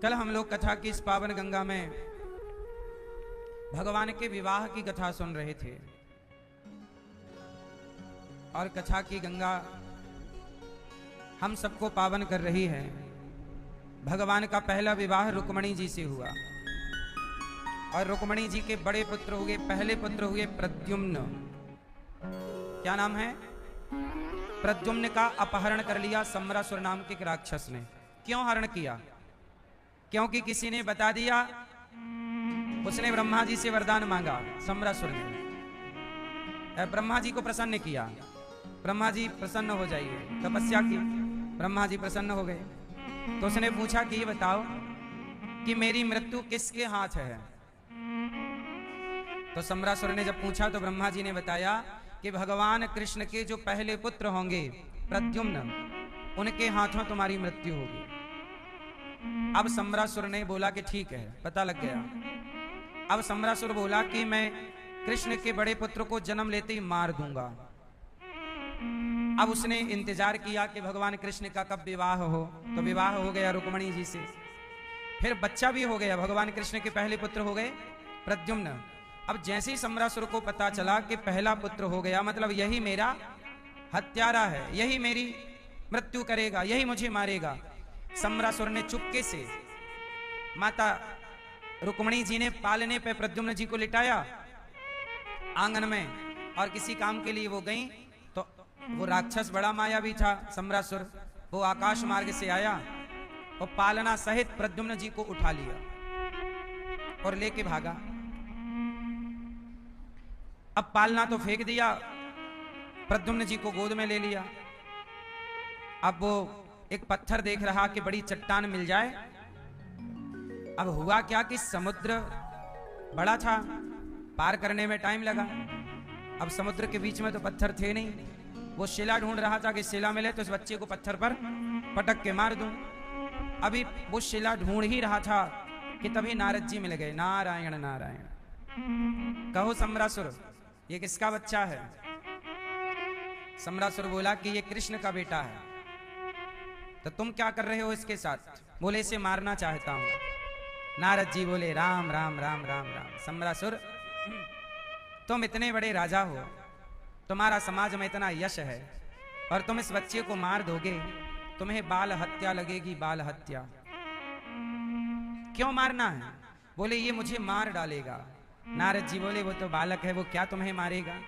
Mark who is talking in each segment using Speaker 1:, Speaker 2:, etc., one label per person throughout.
Speaker 1: कल हम लोग कथा की इस पावन गंगा में भगवान के विवाह की कथा सुन रहे थे और कथा की गंगा हम सबको पावन कर रही है। भगवान का पहला विवाह रुक्मणी जी से हुआ और रुक्मणी जी के बड़े पुत्र हुए, पहले पुत्र हुए प्रद्युम्न। क्या नाम है? प्रद्युम्न का अपहरण कर लिया सम्रासुर नाम के राक्षस ने। क्यों हरण किया? क्योंकि किसी ने बता दिया, उसने ब्रह्मा जी से वरदान मांगा। सम्रासुर ने ब्रह्मा जी को प्रसन्न किया, ब्रह्मा जी प्रसन्न हो जाइए, तपस्या की। ब्रह्मा जी प्रसन्न हो गए तो उसने पूछा कि ये बताओ कि मेरी मृत्यु किसके हाथ है। तो सम्रासुर ने जब पूछा तो ब्रह्मा जी ने बताया कि भगवान कृष्ण के जो पहले पुत्र होंगे प्रद्युम्न, उनके हाथों तुम्हारी मृत्यु होगी। अब सम्रासुर ने बोला कि ठीक है, पता लग गया। अब सम्रासुर बोला कि मैं कृष्ण के बड़े पुत्र को जन्म लेते ही मार दूंगा। अब उसने इंतजार किया कि भगवान कृष्ण का कब विवाह हो, तो विवाह हो गया रुक्मणी जी से। फिर बच्चा भी हो गया, भगवान कृष्ण के पहले पुत्र हो गए प्रद्युम्न। अब जैसे ही सम्रासुर को पता चला कि पहला पुत्र हो गया, मतलब यही मेरा हत्यारा है, यही मेरी मृत्यु करेगा, यही मुझे मारेगा। सम्रासुर ने चुपके से माता रुक्मणी जी ने पालने पे प्रद्युम्न जी को लिटाया आंगन में, और किसी काम के लिए वो गई तो वो राक्षस बड़ा मायावी था सम्रासुर, वो आकाश मार्ग से आया और पालना सहित प्रद्युम्न जी को उठा लिया और लेके भागा। अब पालना तो फेंक दिया, प्रद्युम्न जी को गोद में ले लिया। अब वो एक पत्थर देख रहा कि बड़ी चट्टान मिल जाए। अब हुआ क्या कि समुद्र बड़ा था, पार करने में टाइम लगा। अब समुद्र के बीच में तो पत्थर थे नहीं, वो शिला ढूंढ रहा था कि शिला मिले तो इस बच्चे को पत्थर पर पटक के मार दूं। अभी वो शिला ढूंढ ही रहा था कि तभी नारद जी मिल गए। नारायण नारायण। कहो सम्रासुर, ये किसका बच्चा है? सम्रासुर बोला कि ये कृष्ण का बेटा है। तो तुम क्या कर रहे हो इसके साथ? बोले इसे मारना चाहता हूं। नारद जी बोले राम राम राम राम राम। सम्रासुर, तुम इतने बड़े राजा हो, तुम्हारा समाज में इतना यश है, और तुम इस बच्चे को मार दोगे, तुम्हें बाल हत्या लगेगी, बाल हत्या। क्यों मारना है? बोले ये मुझे मार डालेगा। नारद जी बोले वो तो बालक है, वो क्या तुम्हें मारेगा?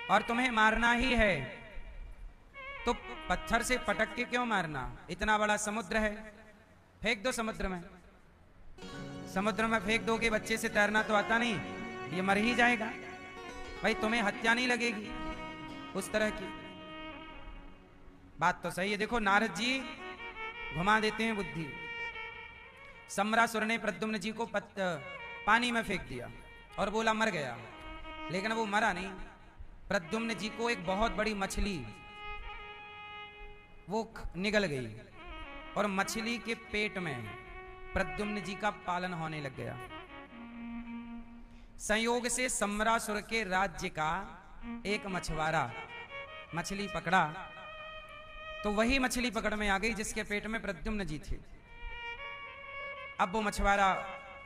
Speaker 1: और तुम्हें मारना ही है तो पत्थर से पटक के क्यों मारना? इतना बड़ा समुद्र है, फेंक दो समुद्र में। समुद्र में फेंक दोगे, बच्चे से तैरना तो आता नहीं, ये मर ही जाएगा। भाई तुम्हें हत्या नहीं लगेगी उस तरह की बात तो सही है। देखो नारद जी घुमा देते हैं बुद्धि। सम्रासुर ने प्रद्युम्न जी को पानी में फेंक दिया और बोला मर गया, लेकिन वो मरा नहीं। प्रद्युम्न जी को एक बहुत बड़ी मछली वो निगल गई और मछली के पेट में प्रद्युम्न जी का पालन होने लग गया। संयोग से सम्रासुर के राज्य का एक मछुआरा मछली पकड़ा, तो वही मछली पकड़ में आ गई जिसके पेट में प्रद्युम्न जी थे। अब वो मछुआरा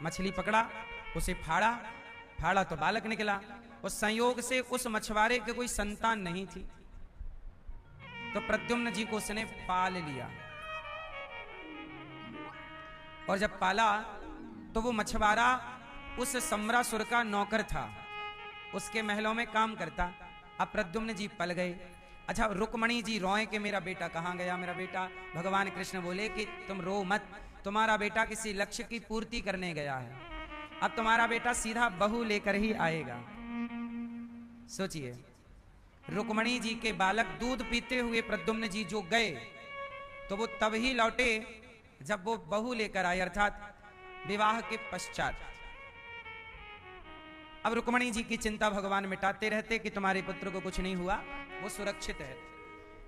Speaker 1: मछली पकड़ा, उसे फाड़ा तो बालक निकला। उस संयोग से उस मछुआरे के कोई संतान नहीं थी, तो प्रद्युम्न जी को उसने पाल लिया। और जब पाला तो वो मछुआरा उस सम्रासुर का नौकर था, उसके महलों में काम करता। अब प्रद्युम्न जी पल गए। अच्छा, रुक्मणी जी रोए कि मेरा बेटा कहाँ गया, मेरा बेटा। भगवान कृष्ण बोले कि तुम रो मत, तुम्हारा बेटा किसी लक्ष्य की पूर्ति करने गया है, अब तुम्हारा बेटा सीधा बहू लेकर ही आएगा। सोचिए, रुक्मणी जी के बालक दूध पीते हुए प्रद्युम्न जी जो गए, तो वो तब ही लौटे जब वो बहू लेकर आए, अर्थात विवाह के पश्चात। अब रुक्मणी जी की चिंता भगवान मिटाते रहते कि तुम्हारे पुत्र को कुछ नहीं हुआ, वो सुरक्षित है।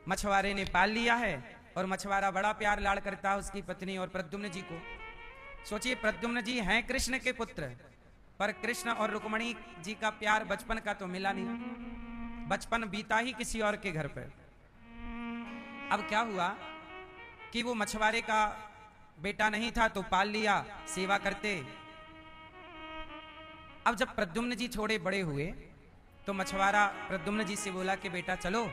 Speaker 1: मछुआरे ने पाल लिया है और मछुआरा बड़ा प्यार लाड़ करता है उसकी पत्नी और प्रद्युम्न जी को। सोचिए, प्रद्युम्न जी हैं कृष्ण के पुत्र, पर कृष्ण और रुक्मणी जी का प्यार बचपन का तो मिला नहीं, बचपन बीता ही किसी और के घर पर। अब क्या हुआ कि वो मछुआरे का बेटा नहीं था तो पाल लिया, सेवा करते। अब जब प्रद्युम्न जी थोड़े बड़े हुए तो मछुआरा प्रद्युम्न जी से बोला कि बेटा चलो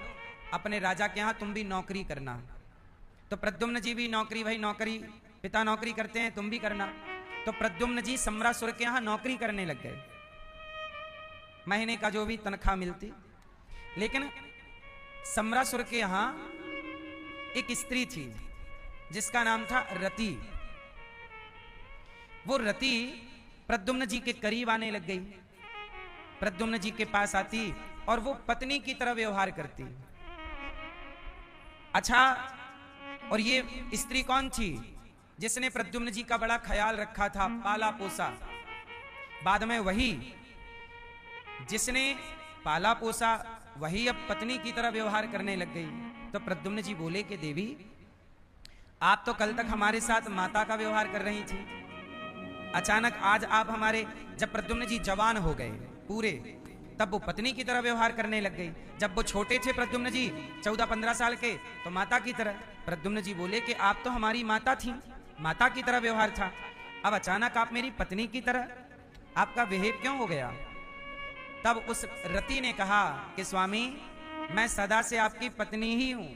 Speaker 1: अपने राजा के यहाँ तुम भी नौकरी करना। तो प्रद्युम्न जी भी नौकरी, भाई नौकरी, पिता नौकरी करते हैं तुम भी करना। तो प्रद्युम्न जी सम्रासुर के यहाँ नौकरी करने लग गए, महीने का जो भी तनख्वाह मिलती। लेकिन सम्रासुर के यहाँ एक स्त्री थी जिसका नाम था रति। वो रति प्रद्युम्न जी के करीब आने लग गई, प्रद्युम्न जी के पास आती और वो पत्नी की तरह व्यवहार करती। अच्छा, और ये स्त्री कौन थी? जिसने प्रद्युम्न जी का बड़ा ख्याल रखा था, पाला पोसा। बाद में वही जिसने पाला पोसा वही अब पत्नी की तरह व्यवहार करने लग गई। तो प्रद्युम्न जी बोले कि देवी, आप तो कल तक हमारे साथ माता का व्यवहार कर रही थी, अचानक आज आप हमारे, जब प्रद्युम्न जी जवान हो गए पूरे, तब वो पत्नी की तरह व्यवहार करने लग गई। जब वो छोटे थे प्रद्युम्न जी 14-15 साल के, तो माता की तरह। प्रद्युम्न जी बोले कि आप तो हमारी माता थी, माता की तरह व्यवहार था, अब अचानक आप मेरी पत्नी की तरह, आपका बिहेव क्यों हो गया? तब उस रति ने कहा कि स्वामी, मैं सदा से आपकी पत्नी ही हूं,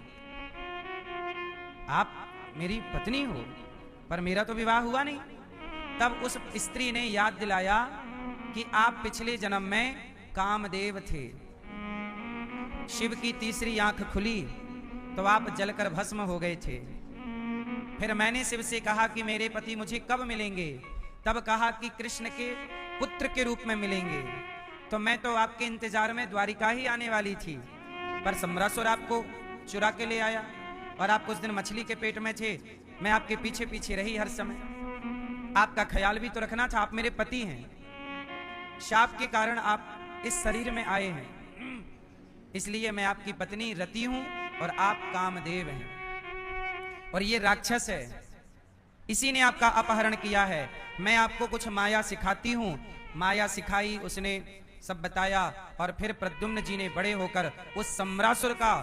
Speaker 1: आप मेरी पत्नी हो, पर मेरा तो विवाह हुआ नहीं। तब उस स्त्री ने याद दिलाया कि आप पिछले जन्म में कामदेव थे, शिव की तीसरी आंख खुली तो आप जलकर भस्म हो गए थे। फिर मैंने शिव से कहा कि मेरे पति मुझे कब मिलेंगे? तब कहा कि कृष्ण के पुत्र के रूप में मिलेंगे। तो मैं तो आपके इंतजार में द्वारिका ही आने वाली थी, पर सम्रासुर आपको चुरा के ले आया और आप कुछ दिन मछली के पेट में थे। मैं आपके पीछे पीछे रही हर समय, आपका ख्याल भी तो रखना था, आप मेरे पति हैं, शाप के कारण आप इस शरीर में आए हैं, इसलिए मैं आपकी पत्नी रति हूं और आप कामदेव हैं, और ये राक्षस है, इसी ने आपका अपहरण किया है। मैं आपको कुछ माया सिखाती हूं। माया सिखाई, उसने सब बताया, और फिर प्रद्युम्न जी ने बड़े होकर उस सम्रासुर का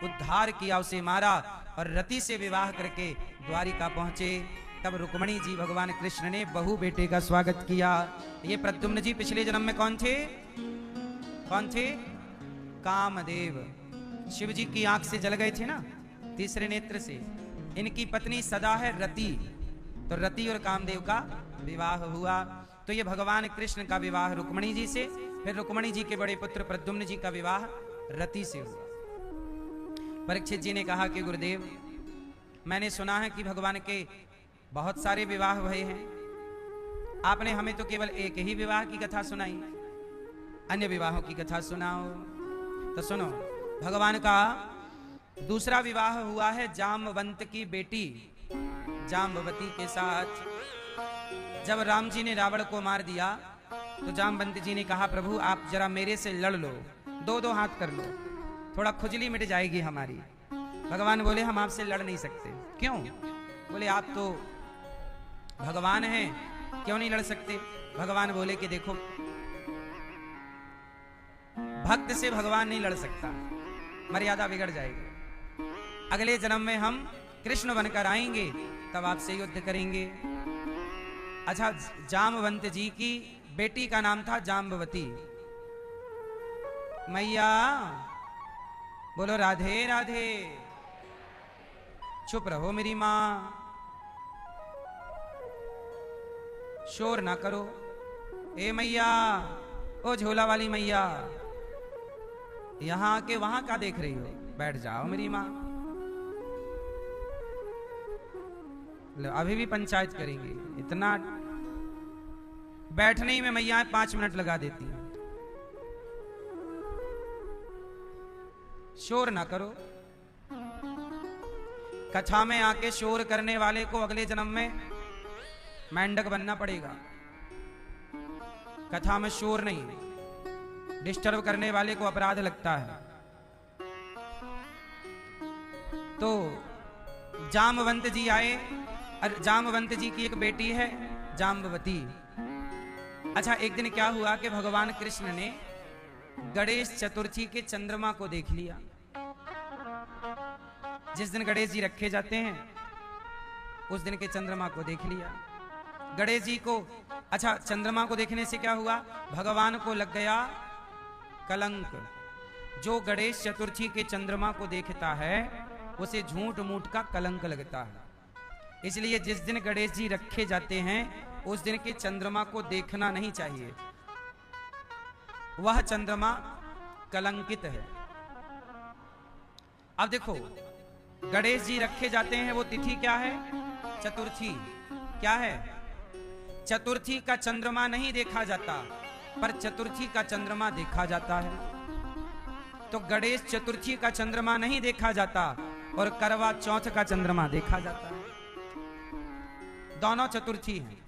Speaker 1: उद्धार किया, उसे मारा और रति से विवाह करके द्वारिका पहुंचे। तब रुक्मणी जी भगवान कृष्ण ने बहू बेटे का स्वागत किया। ये प्रद्युम्न जी पिछले जन्म में कौन थे? कौन थे? कामदेव। शिव जी की आंख से जल गए थे ना, तीसरे नेत्र से। इनकी पत्नी सदा है रति, तो रति और कामदेव का विवाह हुआ। तो ये भगवान कृष्ण का विवाह रुक्मणी जी से, फिर रुक्मणी जी के बड़े पुत्र प्रद्युम्न जी का विवाह रति से हुआ। परीक्षित जी ने कहा कि गुरुदेव, मैंने सुना है कि भगवान के बहुत सारे विवाह हुए हैं, आपने हमें तो केवल एक ही विवाह की कथा सुनाई, अन्य विवाहों की कथा सुनाओ। तो सुनो, भगवान का दूसरा विवाह हुआ है जाम्बवंत की बेटी जाम्बवती के साथ। जब राम जी ने रावण को मार दिया तो जाम्बवंत जी ने कहा, प्रभु आप जरा मेरे से लड़ लो, दो हाथ कर लो, थोड़ा खुजली मिट जाएगी हमारी। भगवान बोले, हम आपसे लड़ नहीं सकते। क्यों? बोले, आप तो भगवान हैं, क्यों नहीं लड़ सकते? भगवान बोले कि देखो, भक्त से भगवान नहीं लड़ सकता, मर्यादा बिगड़ जाएगी। अगले जन्म में हम कृष्ण बनकर आएंगे, तब आपसे युद्ध करेंगे। अच्छा, जाम्बवंत जी की बेटी का नाम था जाम्बवती। मैया बोलो राधे राधे। चुप रहो मेरी मां, शोर ना करो। ए मैया, ओ झोला वाली मैया, यहां आके वहां का देख रही हो? बैठ जाओ मेरी मां। अभी भी पंचायत करेंगे, इतना बैठने ही में मैया 5 मिनट लगा देती हैं। शोर ना करो। कथा में आके शोर करने वाले को अगले जन्म में मेंढक बनना पड़ेगा। कथा में शोर नहीं, डिस्टर्ब करने वाले को अपराध लगता है। तो जाम्बवंत जी आए, और जाम्बवंत जी की एक बेटी है जाम्बवती। अच्छा, एक दिन क्या हुआ कि भगवान कृष्ण ने गणेश चतुर्थी के चंद्रमा को देख लिया। जिस दिन गणेश जी रखे जाते हैं, उस दिन के चंद्रमा को देख लिया। गणेश जी को, अच्छा चंद्रमा को देखने से क्या हुआ? भगवान को लग गया कलंक। जो गणेश चतुर्थी के चंद्रमा को देखता है उसे झूठ मूठ का कलंक लगता है। इसलिए जिस दिन गणेश जी रखे जाते हैं उस दिन के चंद्रमा को देखना नहीं चाहिए, वह चंद्रमा कलंकित है। अब देखो गणेश जी रखे जाते हैं, वो तिथि क्या है? चतुर्थी। क्या है? चतुर्थी का चंद्रमा नहीं देखा जाता, पर चतुर्थी का चंद्रमा देखा जाता है। तो गणेश चतुर्थी का चंद्रमा नहीं देखा जाता और करवा चौथ का चंद्रमा देखा जाता है। दोनों चतुर्थी हैं।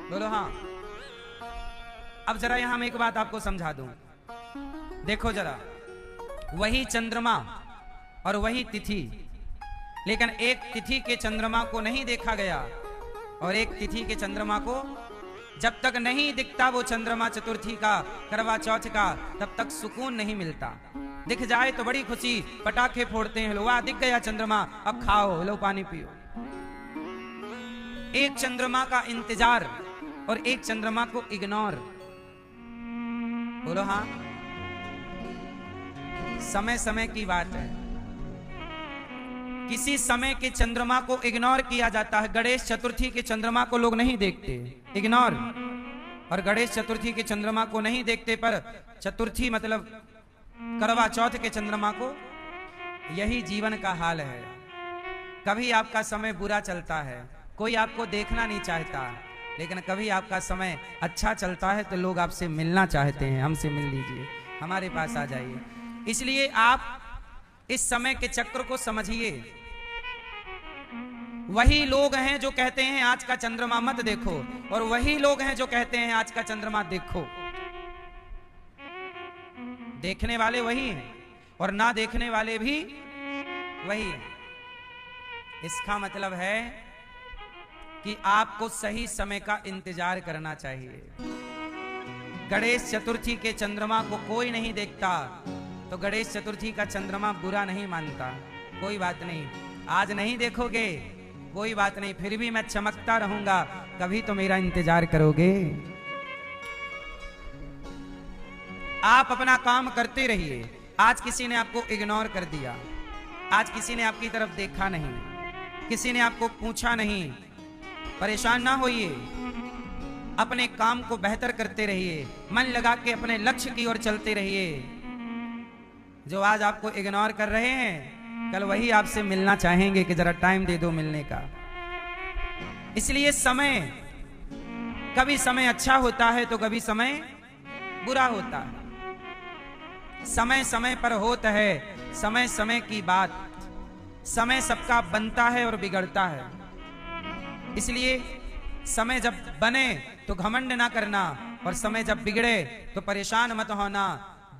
Speaker 1: बोलो हाँ। अब जरा यहां मैं एक बात आपको समझा दूं। देखो जरा, वही चंद्रमा और वही तिथि, लेकिन एक तिथि के चंद्रमा को नहीं देखा गया और एक तिथि के चंद्रमा को जब तक नहीं दिखता वो चंद्रमा चतुर्थी का, करवा चौथ का, तब तक सुकून नहीं मिलता। दिख जाए तो बड़ी खुशी, पटाखे फोड़ते हैं, लो वाह दिख गया चंद्रमा, अब खाओ, लो पानी पियो। एक चंद्रमा का इंतजार और एक चंद्रमा को इग्नोर। बोलो हाँ। समय समय की बात है। किसी समय के चंद्रमा को इग्नोर किया जाता है। गणेश चतुर्थी के चंद्रमा को लोग नहीं देखते, इग्नोर। और गणेश चतुर्थी के चंद्रमा को नहीं देखते, पर चतुर्थी मतलब करवा चौथ के चंद्रमा को। यही जीवन का हाल है। कभी आपका समय बुरा चलता है, कोई आपको देखना नहीं चाहता, लेकिन कभी आपका समय अच्छा चलता है तो लोग आपसे मिलना चाहते हैं। हमसे मिल लीजिए, हमारे पास आ जाइए। इसलिए आप इस समय के चक्र को समझिए। वही लोग हैं जो कहते हैं आज का चंद्रमा मत देखो, और वही लोग हैं जो कहते हैं आज का चंद्रमा देखो। देखने वाले वही हैं और ना देखने वाले भी वही हैं। इसका मतलब है कि आपको सही समय का इंतजार करना चाहिए। गणेश चतुर्थी के चंद्रमा को कोई नहीं देखता तो गणेश चतुर्थी का चंद्रमा बुरा नहीं मानता। कोई बात नहीं, आज नहीं देखोगे कोई बात नहीं, फिर भी मैं चमकता रहूंगा, कभी तो मेरा इंतजार करोगे। आप अपना काम करते रहिए। आज किसी ने आपको इग्नोर कर दिया, आज किसी ने आपकी तरफ देखा नहीं, किसी ने आपको पूछा नहीं, परेशान ना होइए। अपने काम को बेहतर करते रहिए, मन लगा के अपने लक्ष्य की ओर चलते रहिए। जो आज आपको इग्नोर कर रहे हैं कल वही आपसे मिलना चाहेंगे कि जरा टाइम दे दो मिलने का। इसलिए समय, कभी समय अच्छा होता है तो कभी समय बुरा होता है। समय समय पर होता है, समय समय की बात। समय सबका बनता है और बिगड़ता है। इसलिए समय जब बने तो घमंड ना करना, और समय जब बिगड़े तो परेशान मत होना।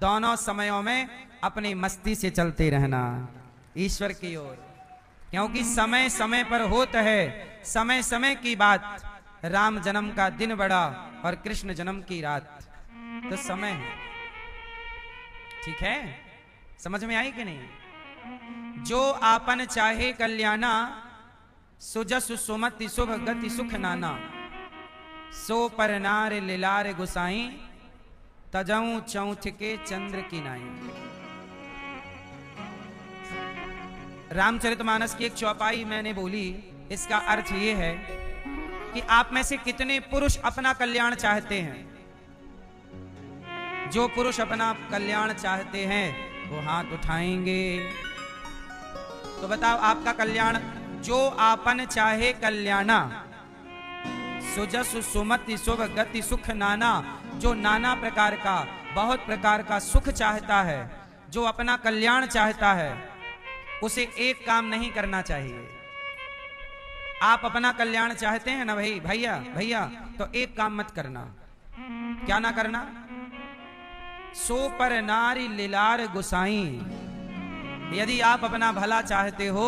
Speaker 1: दोनों समयों में अपनी मस्ती से चलते रहना ईश्वर की ओर, क्योंकि समय समय पर होता है। समय समय की बात। राम जन्म का दिन बड़ा और कृष्ण जन्म की रात, तो समय है। ठीक है, समझ में आई कि नहीं? जो आपन चाहे कल्याणा, सुजस सुमति शुभ गति सुख नाना, सो पर नार लिलार गुसाई, तजऊ चौथ के चंद्र की नाई। रामचरितमानस की एक चौपाई मैंने बोली, इसका अर्थ ये है कि आप में से कितने पुरुष अपना कल्याण चाहते हैं। जो पुरुष अपना कल्याण चाहते हैं वो हाथ उठाएंगे। तो बताओ आपका कल्याण, जो आपन चाहे कल्याणा, सुजस सुमति शुभ गति सुख नाना, जो नाना प्रकार का, बहुत प्रकार का सुख चाहता है, जो अपना कल्याण चाहता है, उसे एक काम नहीं करना चाहिए। आप अपना कल्याण चाहते हैं ना भाई, भैया, तो एक काम मत करना। क्या ना करना? सो पर नारी लिलार गुसाई। यदि आप अपना भला चाहते हो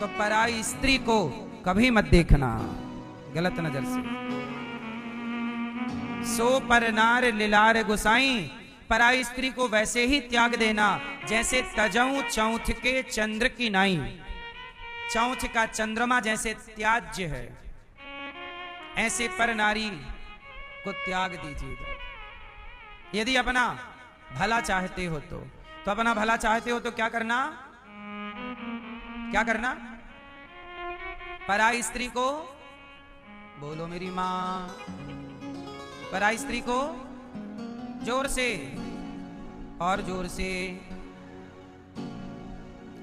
Speaker 1: तो पराई स्त्री को कभी मत देखना गलत नजर से। सो पर नार लिलार गुसाई, पराई स्त्री को वैसे ही त्याग देना जैसे तजऊ चौथ के चंद्र की नाई। चौंच का चंद्रमा जैसे त्याज्य है, ऐसे पर नारी को त्याग दीजिएगा। यदि अपना भला चाहते हो तो अपना भला चाहते हो तो क्या करना, क्या करना? पराई स्त्री को, बोलो मेरी मां, पराई स्त्री को जोर से और जोर से,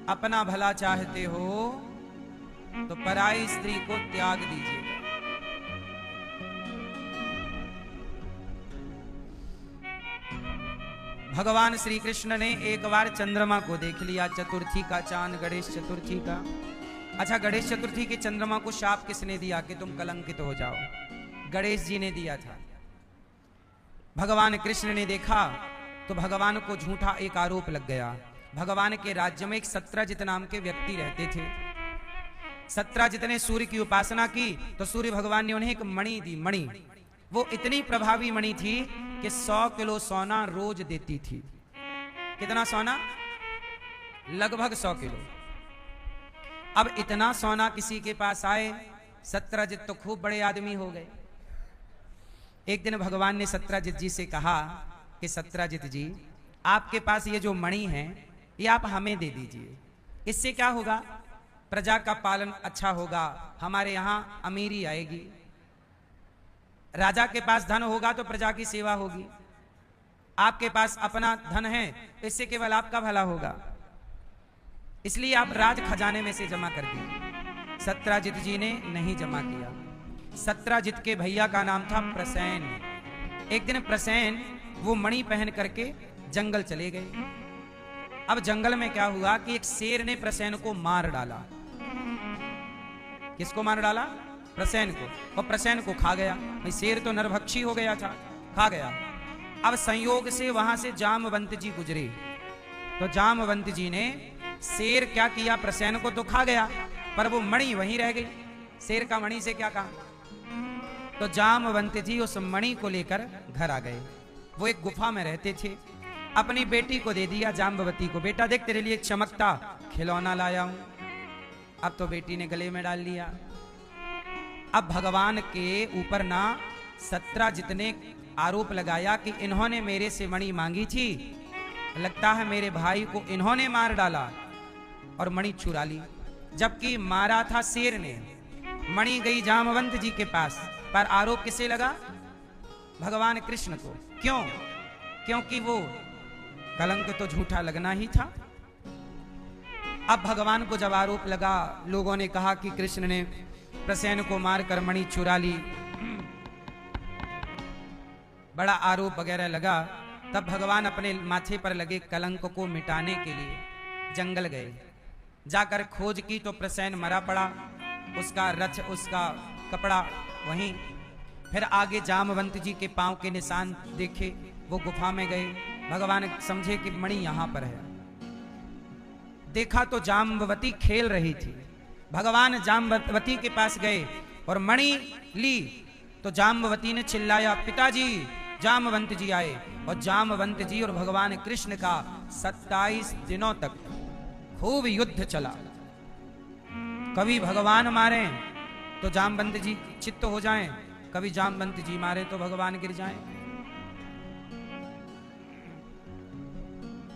Speaker 1: अपना भला चाहते हो तो पराई स्त्री को त्याग दीजिएगा। भगवान श्री कृष्ण ने एक बार चंद्रमा को देख लिया, चतुर्थी का चांद, गणेश चतुर्थी का। अच्छा, गणेश चतुर्थी के चंद्रमा को शाप किसने दिया कि तुम कलंकित हो जाओ? गणेश जी ने दिया था। भगवान कृष्ण ने देखा तो भगवान को झूठा एक आरोप लग गया। भगवान के राज्य में एक सत्रजित नाम के व्यक्ति रहते थे। सत्रजित ने सूर्य की उपासना की तो सूर्य भगवान ने उन्हें एक मणि दी। मणि वो इतनी प्रभावी मणि थी कि 100 किलो सोना रोज देती थी। कितना सोना? लगभग 100 किलो। अब इतना सोना किसी के पास आए, सत्रजित तो खूब बड़े आदमी हो गए। एक दिन भगवान ने सत्रजित जी से कहा कि सत्रजित जी, आपके पास ये जो मणि है ये आप हमें दे दीजिए। इससे क्या होगा? प्रजा का पालन अच्छा होगा, हमारे यहां अमीरी आएगी। राजा के पास धन होगा तो प्रजा की सेवा होगी। आपके पास अपना धन है, इससे केवल आपका भला होगा, इसलिए आप राज खजाने में से जमा कर दीजिए। सत्रजित जी ने नहीं जमा किया। सत्रजित के भैया का नाम था प्रसेन। एक दिन प्रसेन वो मणि पहन करके जंगल चले गए। अब जंगल में क्या हुआ कि एक शेर ने प्रसेन को मार डाला। किसको मार डाला? प्रसेन को। और प्रसेन को खा गया। भाई शेर तो नरभक्षी हो गया था, खा गया। अब संयोग से वहां से जामवंत जी गुजरे, तो जामवंत जी ने, शेर क्या किया, प्रसेन को तो खा गया पर वो मणि वहीं रह गई। शेर का मणि से क्या काम? तो जामवंत जी उस मणि को लेकर घर आ गए। वो एक गुफा में रहते थे। अपनी बेटी को दे दिया, जाम्बवती को, बेटा देख तेरे लिए एक चमकता खिलौना लाया हूं। अब तो बेटी ने गले में डाल लिया। अब भगवान के ऊपर ना सत्रजित ने आरोप लगाया कि इन्होंने मेरे से मणि मांगी थी, लगता है मेरे भाई को इन्होंने मार डाला और मणि चुरा ली। जबकि मारा था शेर ने, मणि गई जामवंत जी के पास, पर आरोप किसे लगा? भगवान कृष्ण को। क्यों? क्योंकि वो कलंक तो झूठा लगना ही था। अब भगवान को जब आरोप लगा, लोगों ने कहा कि कृष्ण ने प्रसेन को मारकर मणि चुरा ली, बड़ा आरोप वगैरह लगा। तब भगवान अपने माथे पर लगे कलंक को मिटाने के लिए जंगल गए। जाकर खोज की तो प्रसेन मरा पड़ा, उसका रथ, उसका कपड़ा वहीं। फिर आगे जामवंत जी के पांव के निशान देखे, वो गुफा में गए। भगवान समझे कि मणि यहां पर है। देखा तो जाम्बवती खेल रही थी। भगवान जाम्बवती के पास गए और मणि ली तो जाम्बवती ने चिल्लाया, पिताजी जामवंत जी आए। और जामवंत जी और भगवान कृष्ण का 27 दिनों तक खूब युद्ध चला। कभी भगवान मारे तो जामवंत जी चित्त हो जाएं, कभी जामवंत जी मारे तो भगवान गिर जाएं।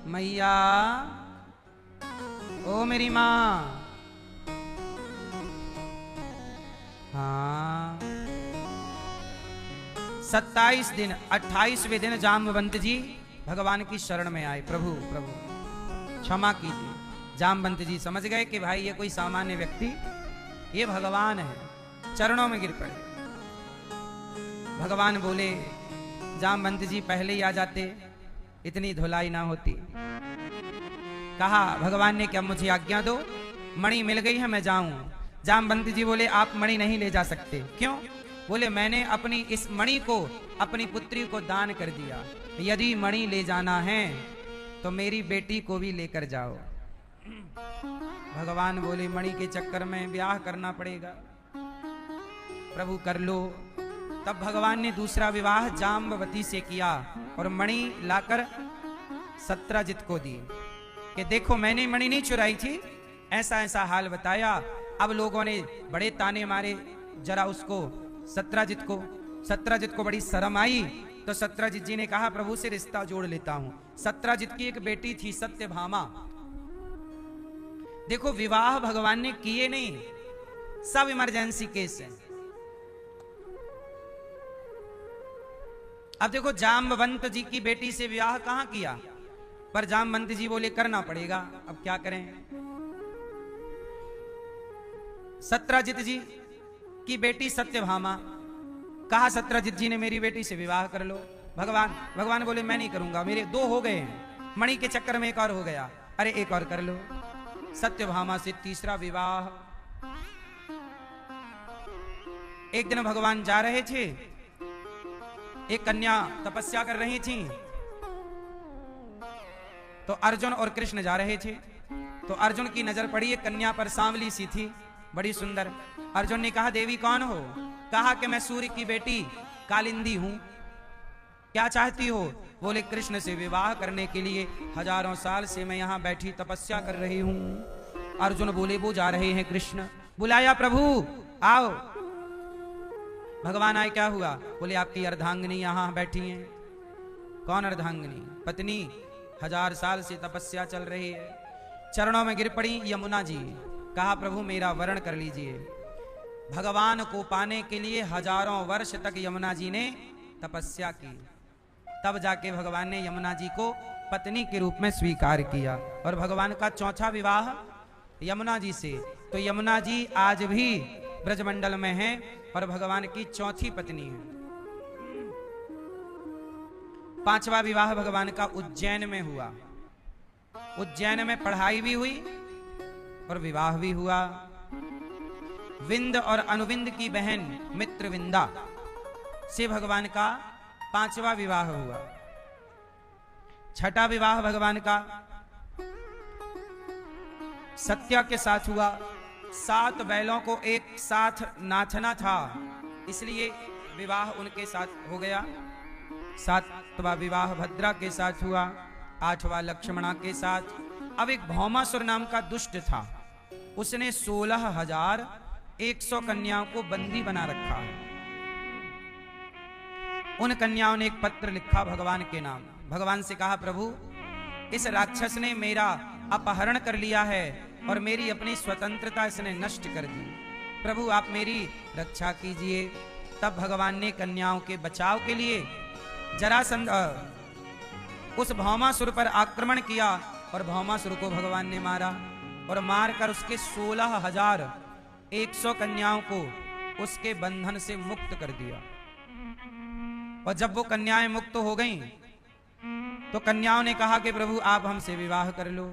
Speaker 1: मैया, ओ मेरी मां, हाँ। 27 दिन, 28वें दिन जामवंत जी भगवान की शरण में आए। प्रभु प्रभु क्षमा कीजिए। जामवंत जी समझ गए कि भाई ये कोई सामान्य व्यक्ति, ये भगवान है, चरणों में गिर पड़े। भगवान बोले, जामवंत जी पहले ही आ जाते, इतनी धुलाई ना होती। कहा भगवान ने, क्या मुझे आज्ञा दो, मणि मिल गई है, मैं जाऊं। जामवंत जी बोले, आप मणि नहीं ले जा सकते। क्यों? बोले, मैंने अपनी इस मणि को अपनी पुत्री को दान कर दिया। यदि मणि ले जाना है तो मेरी बेटी को भी लेकर जाओ। भगवान बोले, मणि के चक्कर में ब्याह करना पड़ेगा। प्रभु कर लो। तब भगवान ने दूसरा विवाह जाम्बवती से किया और मणि लाकर सत्रजित को दी कि देखो मैंने मणि नहीं चुराई थी, ऐसा ऐसा हाल बताया। अब लोगों ने बड़े ताने मारे जरा उसको सत्राजित को बड़ी शर्म आई, तो सत्राजित जी ने कहा प्रभु से रिश्ता जोड़ लेता हूं। सत्राजित की एक बेटी थी सत्यभामा। देखो विवाह भगवान ने किए नहीं, सब इमरजेंसी केस है। अब देखो जाम्बवंत जी की बेटी से विवाह कहां किया, पर जाम्बवंत जी बोले करना पड़ेगा, अब क्या करें। सत्राजित जी की बेटी सत्यभामा, कहा सत्राजित जी ने मेरी बेटी से विवाह कर लो। भगवान बोले मैं नहीं करूंगा, मेरे 2 हो गए हैं, मणि के चक्कर में एक और हो गया, अरे एक और कर लो। सत्यभामा से तीसरा विवाह। एक दिन भगवान जा रहे थे, एक कन्या तपस्या कर रही थी, तो अर्जुन और कृष्ण जा रहे थे। तो अर्जुन की नजर पड़ी एक कन्या पर, सांवली सी थी, बड़ी सुंदर। अर्जुन ने कहा देवी कौन हो? कहा कि मैं सूर्य की बेटी कालिंदी हूं, क्या चाहती हो? बोले कृष्ण से विवाह करने के लिए हजारों साल से मैं यहां बैठी तपस्या कर रही हूं। अर्जुन बोले वो जा रहे हैं कृष्ण, बुलाया प्रभु आओ। भगवान आए, क्या हुआ? बोले आपकी अर्धांगिनी यहां बैठी हैं। कौन अर्धांगिनी? पत्नी, 1000 साल से तपस्या चल रही है। चरणों में गिर पड़ी यमुना जी, कहा प्रभु मेरा वरण कर लीजिए। भगवान को पाने के लिए हजारों वर्ष तक यमुना जी ने तपस्या की, तब जाके भगवान ने यमुना जी को पत्नी के रूप में स्वीकार किया। और भगवान का चौथा विवाह यमुना जी से। तो यमुना जी आज भी ब्रजमंडल में हैं और भगवान की चौथी पत्नी है। 5वां विवाह भगवान का उज्जैन में हुआ। उज्जैन में पढ़ाई भी हुई और विवाह भी हुआ। विंद और अनुविंद की बहन मित्रविंदा से भगवान का 5वां विवाह हुआ। 6ठा विवाह भगवान का सत्या के साथ हुआ। 7 बैलों को एक साथ नाचना था, इसलिए विवाह उनके साथ हो गया। 7वां विवाह भद्रा के साथ हुआ। 8वां लक्ष्मणा के साथ। अब एक भौमासुर नाम का दुष्ट था, उसने 16,100 कन्याओं को बंदी बना रखा है। उन कन्याओं ने एक पत्र लिखा भगवान के नाम। भगवान से कहा प्रभु इस राक्षस ने मेरा अपहरण कर लिया है और मेरी अपनी स्वतंत्रता इसने नष्ट कर दी, प्रभु आप मेरी रक्षा कीजिए। तब भगवान ने कन्याओं के बचाव के लिए जरासंध उस भौमासुर पर आक्रमण किया और भौमासुर को भगवान ने मारा और मारकर उसके 16,100 कन्याओं को उसके बंधन से मुक्त कर दिया। और जब वो कन्याएं मुक्त हो गईं, तो कन्याओं ने कहा कि प्रभु आप हमसे विवाह कर लो।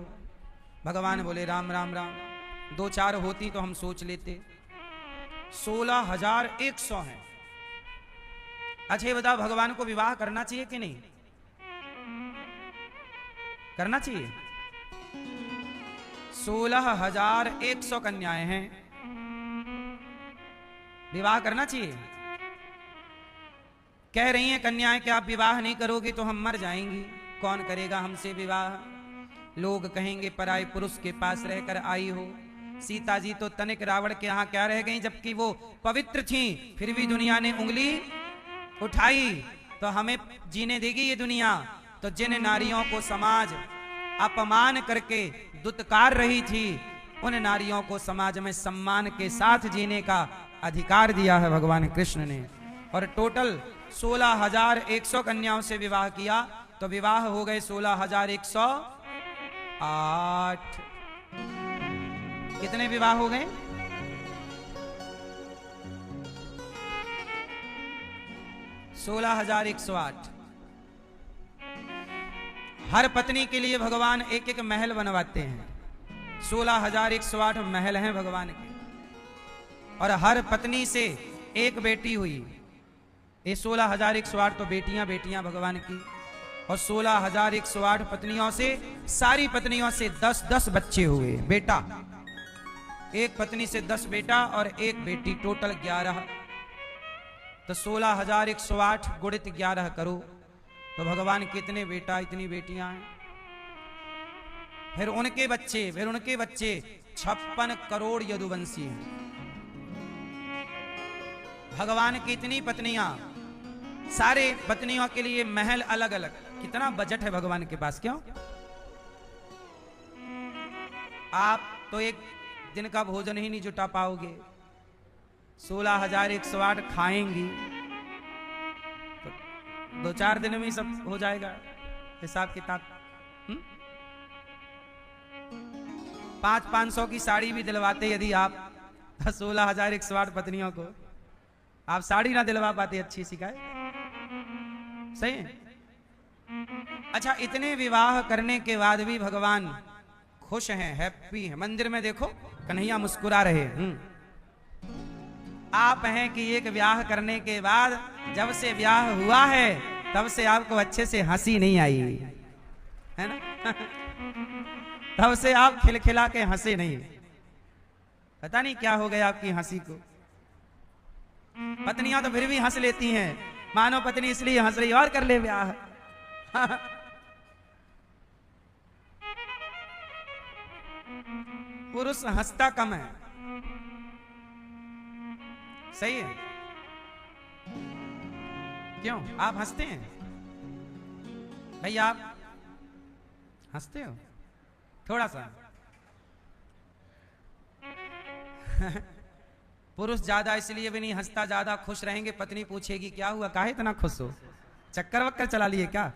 Speaker 1: भगवान बोले राम राम राम, 2-4 होती तो हम सोच लेते, 16,100 हैं। अच्छा बताओ भगवान को विवाह करना चाहिए कि नहीं? करना चाहिए। 16,100 कन्याएं हैं, विवाह करना चाहिए। कह रही हैं कन्याएं कि आप विवाह नहीं करोगे तो हम मर जाएंगी, कौन करेगा हमसे विवाह? लोग कहेंगे पराए पुरुष के पास रहकर आई हो। सीता जी तो तनिक रावण के यहाँ क्या रह गई, जबकि वो पवित्र थी, फिर भी दुनिया ने उंगली उठाई। तो हमें जीने देगी ये दुनिया? तो जिन नारियों को समाज अपमान करके दुत्कार रही थी, उन नारियों को समाज में सम्मान के साथ जीने का अधिकार दिया है भगवान कृष्ण ने। और टोटल 16,100 कन्याओं से विवाह किया, तो विवाह हो गए 16,108। कितने विवाह हो गए? 16,108। हर पत्नी के लिए भगवान एक एक महल बनवाते हैं। 16,108 महल हैं भगवान के, और हर पत्नी से एक बेटी हुई। ये 16,108 तो बेटियां बेटियां भगवान की, और 16,108 पत्नियों से, सारी पत्नियों से 10-10 बच्चे हुए, बेटा। एक पत्नी से 10 बेटा और एक बेटी, टोटल 11। तो 16,108 गुणित 11 करो तो भगवान कितने बेटा इतनी बेटियां हैं। फिर उनके बच्चे, फिर उनके बच्चे, 56 करोड़ यदुवंशी हैं। भगवान की इतनी पत्नियां, सारे पत्नियों के लिए महल अलग अलग। कितना बजट है भगवान के पास, क्यों? आप तो एक दिन का भोजन ही नहीं जुटा पाओगे। 16,108 खाएंगी तो 2-4 दिन में ही सब हो जाएगा हिसाब किताब। 500 की साड़ी भी दिलवाते यदि आप 16,108 पत्नियों को, आप साड़ी ना दिलवा पाते अच्छी सिखाए, सही है। अच्छा, इतने विवाह करने के बाद भी भगवान खुश हैं, हैप्पी हैं। मंदिर में देखो कन्हैया मुस्कुरा रहे हैं। आप हैं कि एक ब्याह करने के बाद, जब से ब्याह हुआ है तब से आपको अच्छे से हंसी नहीं आई है ना। तब से आप खिलखिला के हंसे नहीं। पता नहीं क्या हो गया आपकी हंसी को। पत्नियां तो फिर भी हंस लेती हैं, मानो पत्नी इसलिए हंस रही और कर ले ब्याह। पुरुष हंसता कम है, सही है। क्यों आप हंसते हैं भैया? आप हंसते हो थोड़ा सा। पुरुष ज्यादा इसलिए भी नहीं हंसता, ज्यादा खुश रहेंगे पत्नी पूछेगी क्या हुआ, काहे इतना खुश हो, चक्कर वक्कर चला लिए क्या?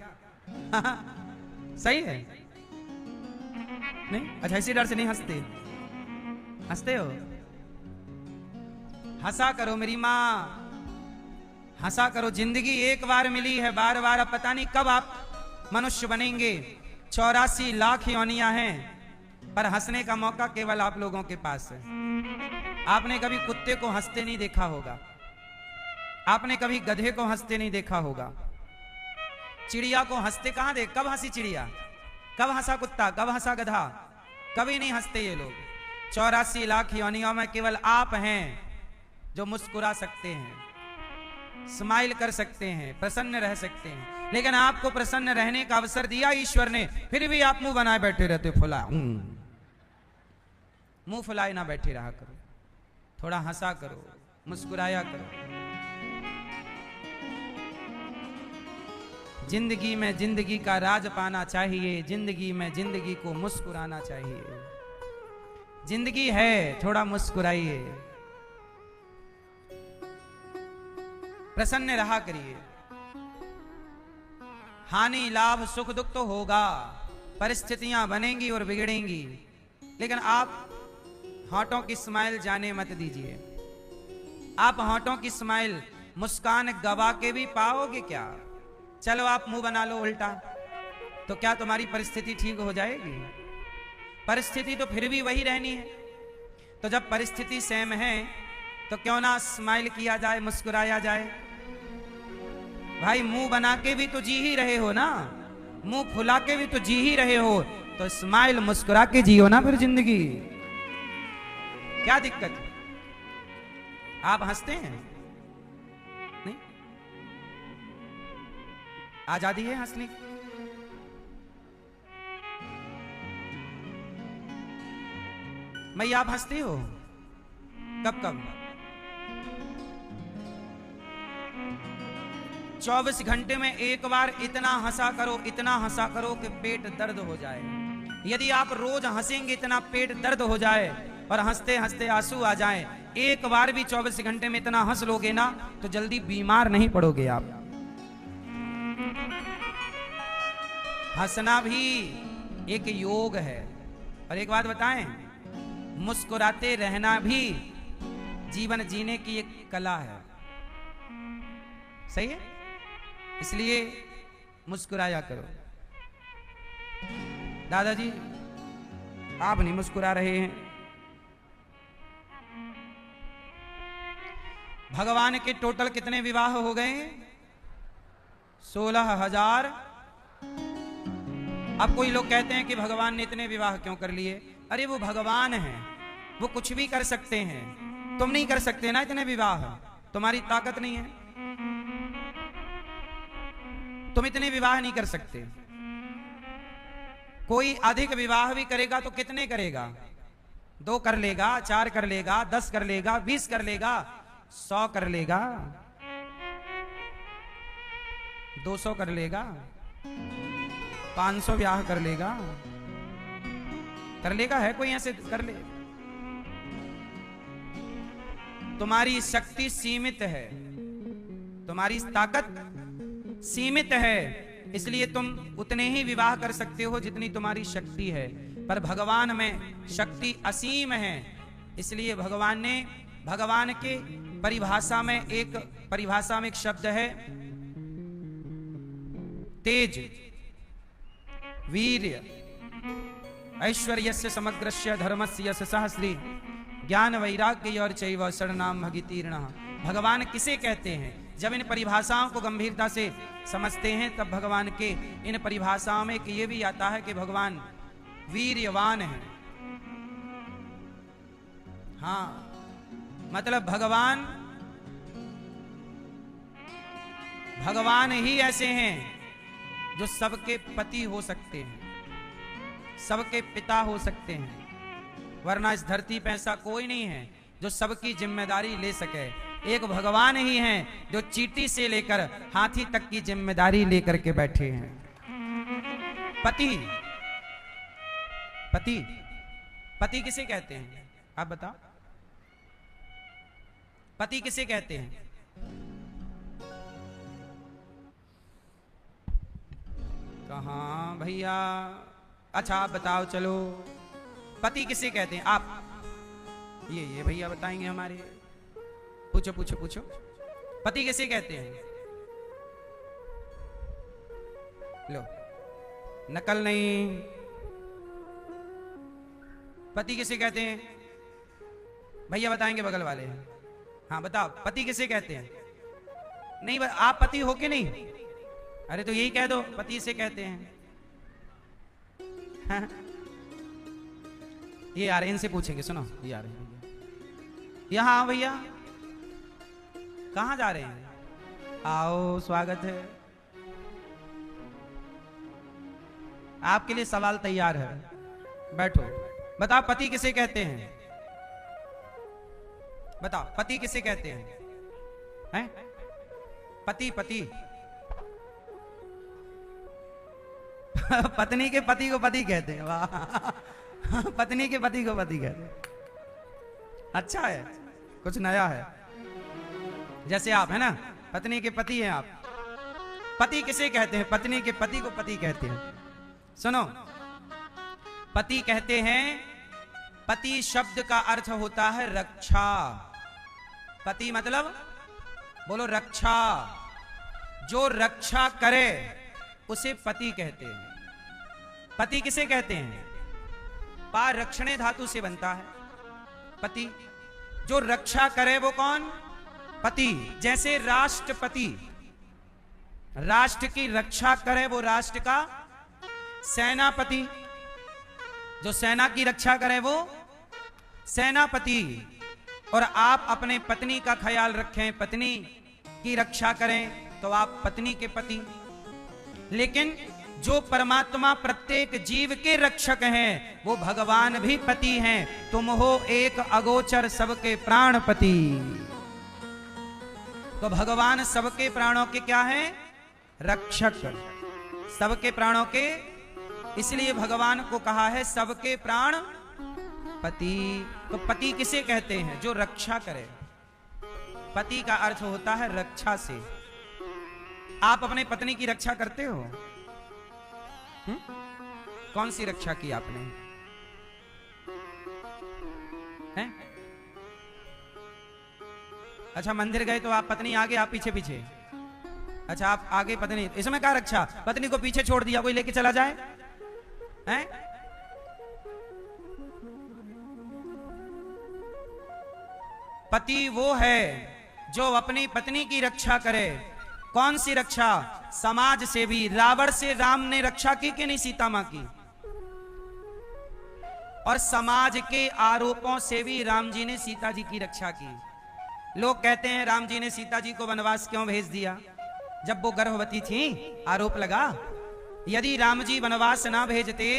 Speaker 1: सही है नहीं? अच्छा, इसी डर से नहीं हंसते? हंसते हो? हंसा करो मेरी माँ, हंसा करो। जिंदगी एक बार मिली है, बार बार अब पता नहीं कब आप मनुष्य बनेंगे। 84 लाख योनियां हैं, पर हंसने का मौका केवल आप लोगों के पास है। आपने कभी कुत्ते को हंसते नहीं देखा होगा, आपने कभी गधे को हंसते नहीं देखा होगा, चिड़िया को हंसते कहां देख? कब हंसी चिड़िया, कब हंसा कुत्ता, कब हंसा गधा? कभी नहीं हंसते ये लोग। 84 लाख योनियों में केवल आप हैं जो मुस्कुरा सकते हैं, स्माइल कर सकते हैं, प्रसन्न रह सकते हैं। लेकिन आपको प्रसन्न रहने का अवसर दिया ईश्वर ने, फिर भी आप मुंह बनाए बैठे रहते। फुला मुंह फुलाए ना बैठे रहा करो, थोड़ा हंसा करो, मुस्कुराया करो। जिंदगी में जिंदगी का राज पाना चाहिए, जिंदगी में जिंदगी को मुस्कुराना चाहिए। जिंदगी है, थोड़ा मुस्कुराइए, प्रसन्न रहा करिए। हानि लाभ सुख दुख तो होगा, परिस्थितियां बनेंगी और बिगड़ेंगी, लेकिन आप होठों की स्माइल जाने मत दीजिए। आप होठों की स्माइल, मुस्कान गवा के भी पाओगे क्या? चलो आप मुंह बना लो उल्टा, तो क्या तुम्हारी परिस्थिति ठीक हो जाएगी? परिस्थिति तो फिर भी वही रहनी है। तो जब परिस्थिति सेम है तो क्यों ना स्माइल किया जाए, मुस्कुराया जाए। भाई मुंह बना के भी तो जी ही रहे हो ना, मुंह फुला के भी तो जी ही रहे हो, तो स्माइल मुस्कुरा के जियो ना फिर जिंदगी। क्या दिक्कत है? आप हंसते हैं नहीं? आजादी है हंसने की। मैया आप हंसते हो कब कब? 24 घंटे में एक बार इतना हंसा करो, इतना हंसा करो कि पेट दर्द हो जाए। यदि आप रोज हंसेंगे इतना पेट दर्द हो जाए और हंसते हंसते आंसू आ जाए, एक बार भी 24 घंटे में इतना हंस लोगे ना तो जल्दी बीमार नहीं पड़ोगे आप। हंसना भी एक योग है। और एक बात बताएं, मुस्कुराते रहना भी जीवन जीने की एक कला है। सही है? इसलिए मुस्कुराया करो। दादाजी आप नहीं मुस्कुरा रहे हैं। भगवान के टोटल कितने विवाह हो गए? 16,000। अब कोई लोग कहते हैं कि भगवान ने इतने विवाह क्यों कर लिए? अरे वो भगवान हैं, वो कुछ भी कर सकते हैं। तुम नहीं कर सकते ना इतने विवाह, तुम्हारी ताकत नहीं है, तुम इतने विवाह नहीं कर सकते। कोई अधिक विवाह भी करेगा तो कितने करेगा? 2 कर लेगा, 4 कर लेगा, 10 कर लेगा, 20 कर लेगा, 100 कर लेगा, 200 कर लेगा, 500 ब्याह कर लेगा, है कोई ऐसे कर ले? तुम्हारी शक्ति सीमित है, तुम्हारी ताकत सीमित है, इसलिए तुम उतने ही विवाह कर सकते हो जितनी तुम्हारी शक्ति है। पर भगवान में शक्ति असीम है, इसलिए भगवान के परिभाषा में एक शब्द है तेज, वीर्य, ऐश्वर्यस्य समग्रस्य धर्मस्य यशसः श्री ज्ञान वैराग्य और चैव शरणाम भगितीर्णः। भगवान किसे कहते हैं? जब इन परिभाषाओं को गंभीरता से समझते हैं तब भगवान के इन परिभाषाओं में ये भी आता है कि भगवान वीर्यवान है। हाँ, मतलब भगवान ही ऐसे हैं जो सबके पति हो सकते हैं, सबके पिता हो सकते हैं, वरना इस धरती पे ऐसा कोई नहीं है जो सबकी जिम्मेदारी ले सके। एक भगवान ही हैं जो चींटी से लेकर हाथी तक की जिम्मेदारी लेकर के बैठे हैं। पति किसे कहते हैं? आप बताओ, पति किसे कहते हैं? कहाँ भैया? अच्छा आप बताओ, चलो पति किसे कहते हैं? आप ये भैया बताएंगे हमारे। पूछो पति किसे कहते हैं? लो, नकल नहीं। पति किसे कहते हैं? भैया बताएंगे, बगल वाले। हाँ बताओ, पति किसे कहते हैं? नहीं, आप पति हो के नहीं? अरे तो यही कह दो, पति से कहते हैं। हाँ? ये आ रहे, इनसे पूछेंगे। सुनो, ये आ रहे हैं यहाँ। भैया कहाँ जा रहे हैं? आओ, स्वागत है। आपके लिए सवाल तैयार है, बैठो। बताओ पति किसे कहते हैं? बताओ पति किसे कहते हैं? हैं? पति पत्नी के पति को पति कहते हैं। वाह, पत्नी के पति को पति कहते हैं। अच्छा है, कुछ नया है। जैसे आप है ना, पत्नी के पति हैं आप। पति किसे कहते हैं? पत्नी के पति को पति कहते हैं। सुनो, पति कहते हैं, पति शब्द का अर्थ होता है रक्षा। पति मतलब, बोलो, रक्षा। जो रक्षा करे उसे पति कहते हैं। पति किसे कहते हैं? पा रक्षणे धातु से बनता है पति। जो रक्षा करे वो कौन? पति। जैसे राष्ट्रपति राष्ट्र की रक्षा करे वो राष्ट्र का सेनापति। जो सेना की रक्षा करे वो सेनापति। और आप अपने पत्नी का ख्याल रखें, पत्नी की रक्षा करें तो आप पत्नी के पति। लेकिन जो परमात्मा प्रत्येक जीव के रक्षक हैं वो भगवान भी पति हैं। तुम हो एक अगोचर सबके प्राणपति। तो भगवान सबके प्राणों के क्या हैं? रक्षक। सबके प्राणों के, इसलिए भगवान को कहा है सबके प्राण पति। तो पति किसे कहते हैं? जो रक्षा करे। पति का अर्थ होता है रक्षा से। आप अपने पत्नी की रक्षा करते हो? कौन सी रक्षा की आपने? हैं? अच्छा, मंदिर गए तो आप पत्नी आगे, आप पीछे पीछे। अच्छा, आप आगे पत्नी, इसमें क्या रक्षा? पत्नी को पीछे छोड़ दिया, कोई लेके चला जाए? हैं? पति वो है जो अपनी पत्नी की रक्षा करे। कौन सी रक्षा? समाज से भी। रावण से राम ने रक्षा की कि नहीं? सीता मां की। और समाज के आरोपों से भी राम जी ने सीता जी की रक्षा की। लोग कहते हैं राम जी ने सीता जी को वनवास क्यों भेज दिया? जब वो गर्भवती थी, आरोप लगा। यदि राम जी वनवास ना भेजते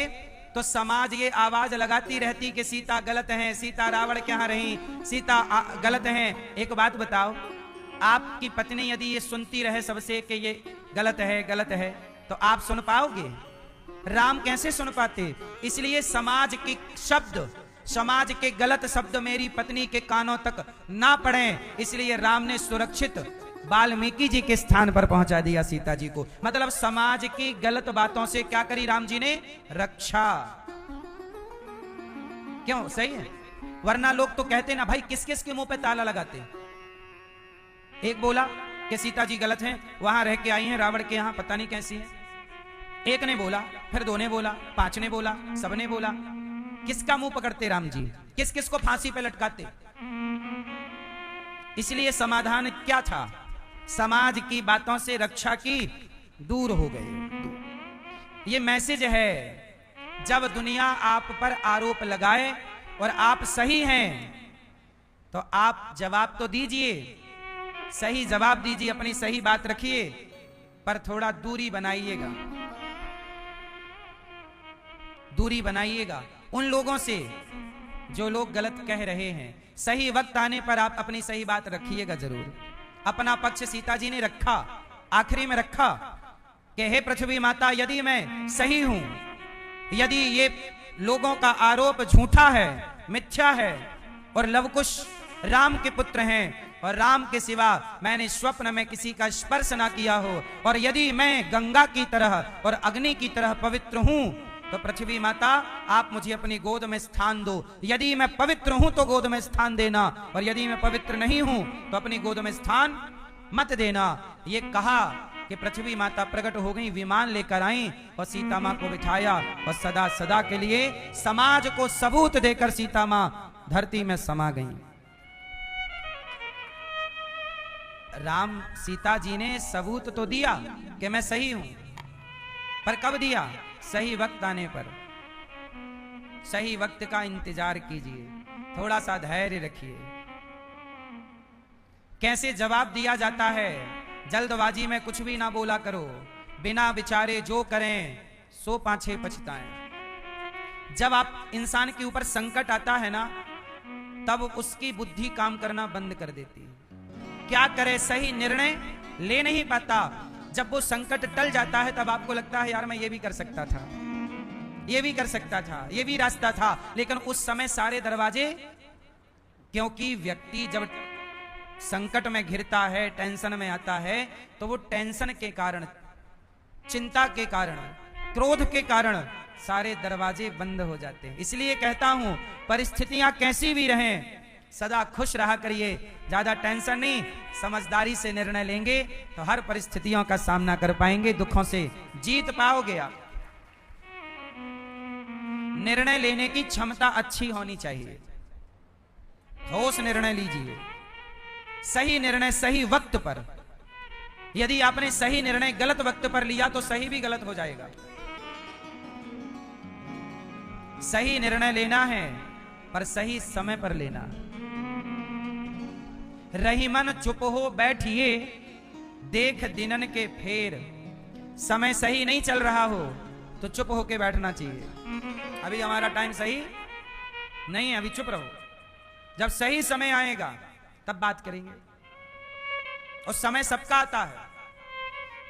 Speaker 1: तो समाज ये आवाज लगाती रहती कि सीता गलत है, सीता रावण के यहाँ रही, सीता गलत है। एक बात बताओ, आपकी पत्नी यदि ये सुनती रहे सबसे कि ये गलत है, तो आप सुन पाओगे? राम कैसे सुन पाते? इसलिए समाज के शब्द, समाज के गलत शब्द मेरी पत्नी के कानों तक ना पड़े, इसलिए राम ने सुरक्षित वाल्मीकि जी के स्थान पर पहुंचा दिया सीता जी को। मतलब समाज की गलत बातों से क्या करी राम जी ने? रक्षा। क्यों? सही है। वरना लोग तो कहते ना भाई, किस किस के मुंह पे ताला लगाते। एक बोला कि सीता जी गलत हैं, वहां रह के आई हैं रावण के यहां, पता नहीं कैसी है। एक ने बोला, फिर दो ने बोला, पांच ने बोला, सबने बोला। किसका मुंह पकड़ते राम जी? किस किस को फांसी पे लटकाते? इसलिए समाधान क्या था? समाज की बातों से रक्षा की, दूर हो गए। ये मैसेज है। जब दुनिया आप पर आरोप लगाए और आप सही हैं, तो आप जवाब तो दीजिए, सही जवाब दीजिए, अपनी सही बात रखिए, पर थोड़ा दूरी बनाइएगा, दूरी बनाइएगा उन लोगों से जो लोग गलत कह रहे हैं। सही वक्त आने पर आप अपनी सही बात रखिएगा जरूर। अपना पक्ष सीता जी ने रखा, आखिरी में रखा कि हे पृथ्वी माता, यदि मैं सही हूं, यदि ये लोगों का आरोप झूठा है, मिथ्या है, और लवकुश राम के पुत्र हैं और राम के सिवा मैंने स्वप्न में किसी का स्पर्श ना किया हो, और यदि मैं गंगा की तरह और अग्नि की तरह पवित्र हूं, तो पृथ्वी माता आप मुझे अपनी गोद में स्थान दो। यदि मैं पवित्र हूं तो गोद में स्थान देना, और यदि मैं पवित्र नहीं हूं तो अपनी गोद में स्थान मत देना। ये कहा कि पृथ्वी माता प्रकट हो गई, विमान लेकर आई और सीता मां को बिठाया, और सदा सदा के लिए समाज को सबूत देकर सीता मां धरती में समा गई। राम सीता जी ने सबूत तो दिया कि मैं सही हूं, पर कब दिया? सही वक्त आने पर। सही वक्त का इंतजार कीजिए, थोड़ा सा धैर्य रखिए। कैसे जवाब दिया जाता है? जल्दबाजी में कुछ भी ना बोला करो, बिना विचारे जो करें सो पाछे पछताएं। जब आप इंसान के ऊपर संकट आता है ना, तब उसकी बुद्धि काम करना बंद कर देती है। क्या करे? सही निर्णय ले नहीं पाता। जब वो संकट टल जाता है तब आपको लगता है यार मैं ये भी कर सकता था, ये भी कर सकता था, ये भी रास्ता था। लेकिन उस समय सारे दरवाजे, क्योंकि व्यक्ति जब संकट में घिरता है, टेंशन में आता है, तो वो टेंशन के कारण, चिंता के कारण, क्रोध के कारण सारे दरवाजे बंद हो जाते हैं। इसलिए कहता हूं, परिस्थितियां कैसी भी रहें, सदा खुश रहा करिए। ज्यादा टेंशन नहीं, समझदारी से निर्णय लेंगे तो हर परिस्थितियों का सामना कर पाएंगे, दुखों से जीत पाओगे आप। निर्णय लेने की क्षमता अच्छी होनी चाहिए, ठोस निर्णय लीजिए, सही निर्णय सही वक्त पर। यदि आपने सही निर्णय गलत वक्त पर लिया तो सही भी गलत हो जाएगा। सही निर्णय लेना है पर सही समय पर लेना। रही मन चुप हो बैठिए, देख दिनन के फेर। समय सही नहीं चल रहा हो तो चुप होके बैठना चाहिए। अभी हमारा टाइम सही नहीं है, अभी चुप रहो। जब सही समय आएगा तब बात करेंगे। और समय सबका आता है।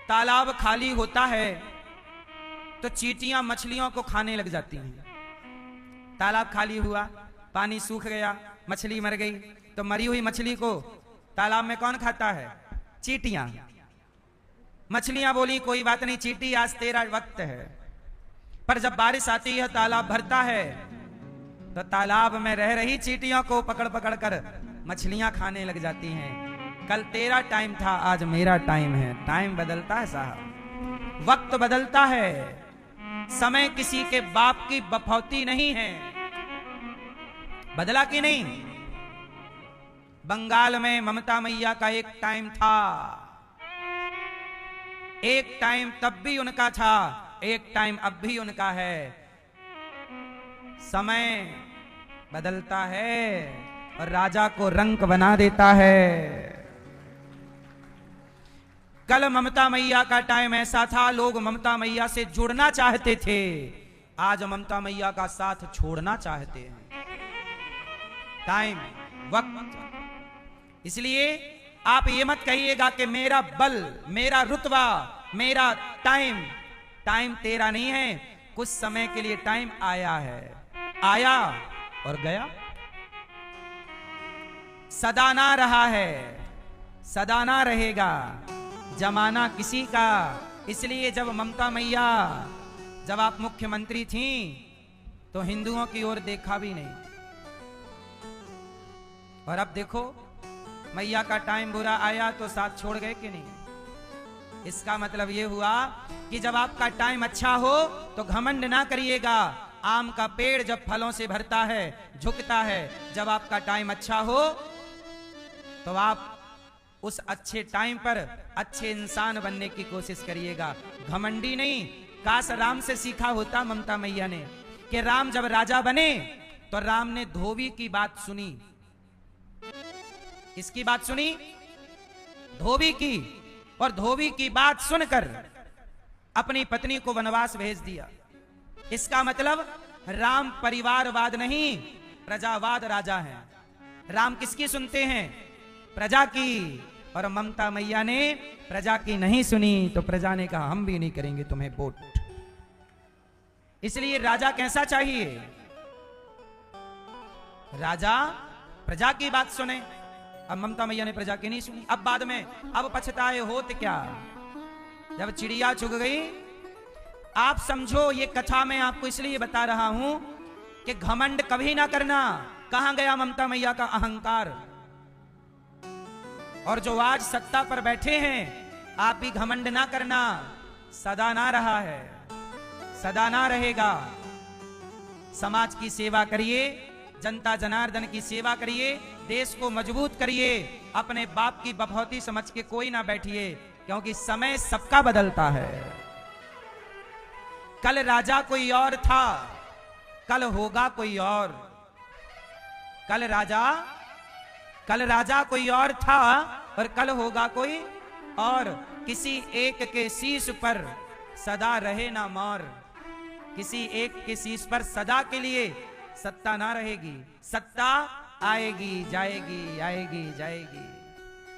Speaker 1: तालाब खाली होता है तो चींटियां मछलियों को खाने लग जाती हैं। तालाब खाली हुआ, पानी सूख गया, मछली मर गई, तो मरी हुई मछली को तालाब में कौन खाता है? चींटियां। मछलियां बोली कोई बात नहीं चींटी, आज तेरा वक्त है। पर जब बारिश आती है, तालाब भरता है, तो तालाब में रह रही चींटियों को पकड़ पकड़ कर मछलियां खाने लग जाती हैं। कल तेरा टाइम था, आज मेरा टाइम है। टाइम बदलता है साहब, वक्त बदलता है। समय किसी के बाप की बफौती नहीं है। बदला कि नहीं? बंगाल में ममता मैया का एक टाइम था, एक टाइम तब भी उनका था, एक टाइम अब भी उनका है। समय बदलता है और राजा को रंक बना देता है। कल ममता मैया का टाइम ऐसा था, लोग ममता मैया से जुड़ना चाहते थे। आज ममता मैया का साथ छोड़ना चाहते हैं। टाइम, वक्त। इसलिए आप ये मत कहिएगा कि मेरा बल, मेरा रुतबा, मेरा टाइम। टाइम तेरा नहीं है, कुछ समय के लिए टाइम आया है, आया और गया, सदा ना रहा है, सदा ना रहेगा, जमाना किसी का। इसलिए जब ममता मैया, जब आप मुख्यमंत्री थी तो हिंदुओं की ओर देखा भी नहीं, और अब देखो मैया का टाइम बुरा आया तो साथ छोड़ गए कि नहीं। इसका मतलब यह हुआ कि जब आपका टाइम अच्छा हो तो घमंड ना करिएगा। आम का पेड़ जब फलों से भरता है, झुकता है। जब आपका टाइम अच्छा हो तो आप उस अच्छे टाइम पर अच्छे इंसान बनने की कोशिश करिएगा, घमंडी नहीं। काश राम से सीखा होता ममता मैया ने कि राम जब राजा बने तो राम ने धोबी की बात सुनी। किसकी बात सुनी? धोबी की। और धोबी की बात सुनकर अपनी पत्नी को वनवास भेज दिया। इसका मतलब राम परिवारवाद नहीं, प्रजावाद राजा है। राम किसकी सुनते हैं? प्रजा की। और ममता मैया ने प्रजा की नहीं सुनी तो प्रजा ने कहा हम भी नहीं करेंगे तुम्हें वोट। इसलिए राजा कैसा चाहिए? राजा प्रजा की बात सुने। अब ममता मैया ने प्रजा की नहीं सुनी। अब बाद में अब पछताए होत क्या, जब चिड़िया चुग गई। आप समझो, ये कथा मैं आपको इसलिए बता रहा हूं कि घमंड कभी ना करना। कहां गया ममता मैया का अहंकार? और जो आज सत्ता पर बैठे हैं, आप भी घमंड ना करना। सदा ना रहा है, सदा ना रहेगा। समाज की सेवा करिए, जनता जनार्दन की सेवा करिए, देश को मजबूत करिए। अपने बाप की बभौती समझ के कोई ना बैठिए, क्योंकि समय सबका बदलता है। कल राजा कोई और था, कल होगा कोई और। कल राजा कोई और था और कल होगा कोई और। किसी एक के शीश पर सदा रहे ना मोर। किसी एक के शीश पर सदा के लिए सत्ता ना रहेगी। सत्ता आएगी जाएगी, आएगी जाएगी।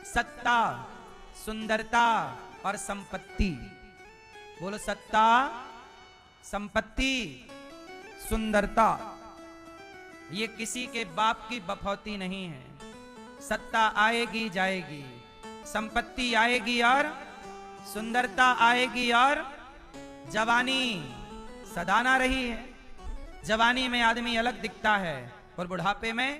Speaker 1: सत्ता, सुंदरता और संपत्ति। बोलो, सत्ता, संपत्ति, सुंदरता, ये किसी के बाप की बफौती नहीं है। सत्ता आएगी जाएगी, संपत्ति आएगी और सुंदरता आएगी, और जवानी सदा ना रही है। जवानी में आदमी अलग दिखता है और बुढ़ापे में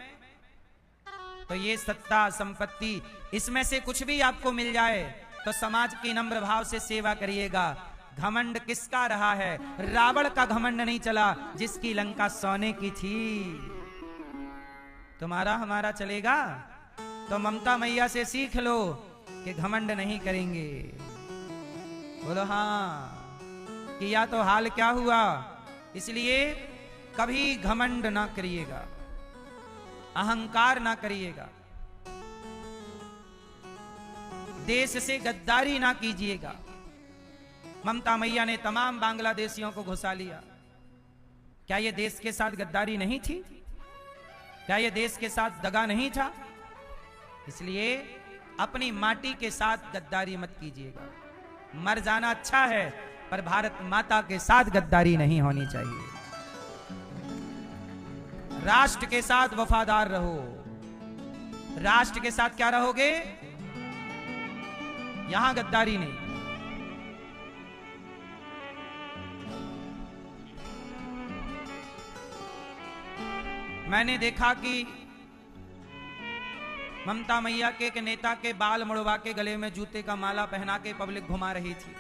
Speaker 1: तो ये सत्ता, संपत्ति, इसमें से कुछ भी आपको मिल जाए तो समाज की नम्र भाव से सेवा करिएगा। घमंड किसका रहा है? रावण का घमंड नहीं चला, जिसकी लंका सोने की थी। तुम्हारा हमारा चलेगा? तो ममता मैया से सीख लो कि घमंड नहीं करेंगे। बोलो हाँ, किया तो हाल क्या हुआ। इसलिए कभी घमंड ना करिएगा, अहंकार ना करिएगा, देश से गद्दारी ना कीजिएगा। ममता मैया ने तमाम बांग्लादेशियों को घुसा लिया। क्या यह देश के साथ गद्दारी नहीं थी? क्या यह देश के साथ दगा नहीं था? इसलिए अपनी माटी के साथ गद्दारी मत कीजिएगा। मर जाना अच्छा है, पर भारत माता के साथ गद्दारी नहीं होनी चाहिए। राष्ट्र के साथ वफादार रहो। राष्ट्र के साथ क्या रहोगे? यहां गद्दारी नहीं। मैंने देखा कि ममता मैया के एक नेता के बाल मुड़वा के गले में जूते का माला पहना के पब्लिक घुमा रही थी।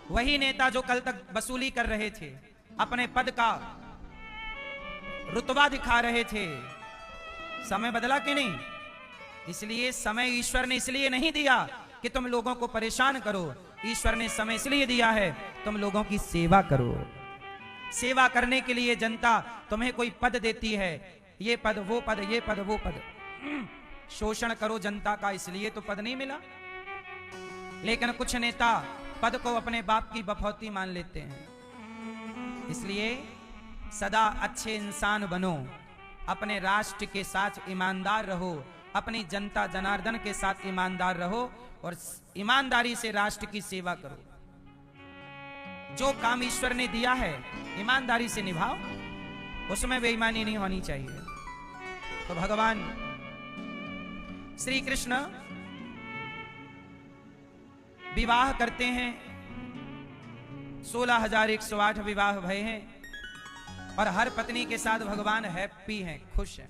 Speaker 1: वही नेता जो कल तक वसूली कर रहे थे, अपने पद का रुतबा दिखा रहे थे। समय बदला कि नहीं? इसलिए समय ईश्वर ने इसलिए नहीं दिया कि तुम लोगों को परेशान करो। ईश्वर ने समय इसलिए दिया है तुम लोगों की सेवा करो। सेवा करने के लिए जनता तुम्हें कोई पद देती है, ये पद वो पद, ये पद वो पद। शोषण करो जनता का, इसलिए तो पद नहीं मिला। लेकिन कुछ नेता पद को अपने बाप की बफौती मान लेते हैं। इसलिए सदा अच्छे इंसान बनो, अपने राष्ट्र के साथ ईमानदार रहो, अपनी जनता जनार्दन के साथ ईमानदार रहो और ईमानदारी से राष्ट्र की सेवा करो। जो काम ईश्वर ने दिया है ईमानदारी से निभाओ, उसमें बेईमानी नहीं होनी चाहिए। तो भगवान श्री कृष्ण विवाह करते हैं, 16,108 विवाह भय हैं और हर पत्नी के साथ भगवान हैप्पी हैं, खुश हैं।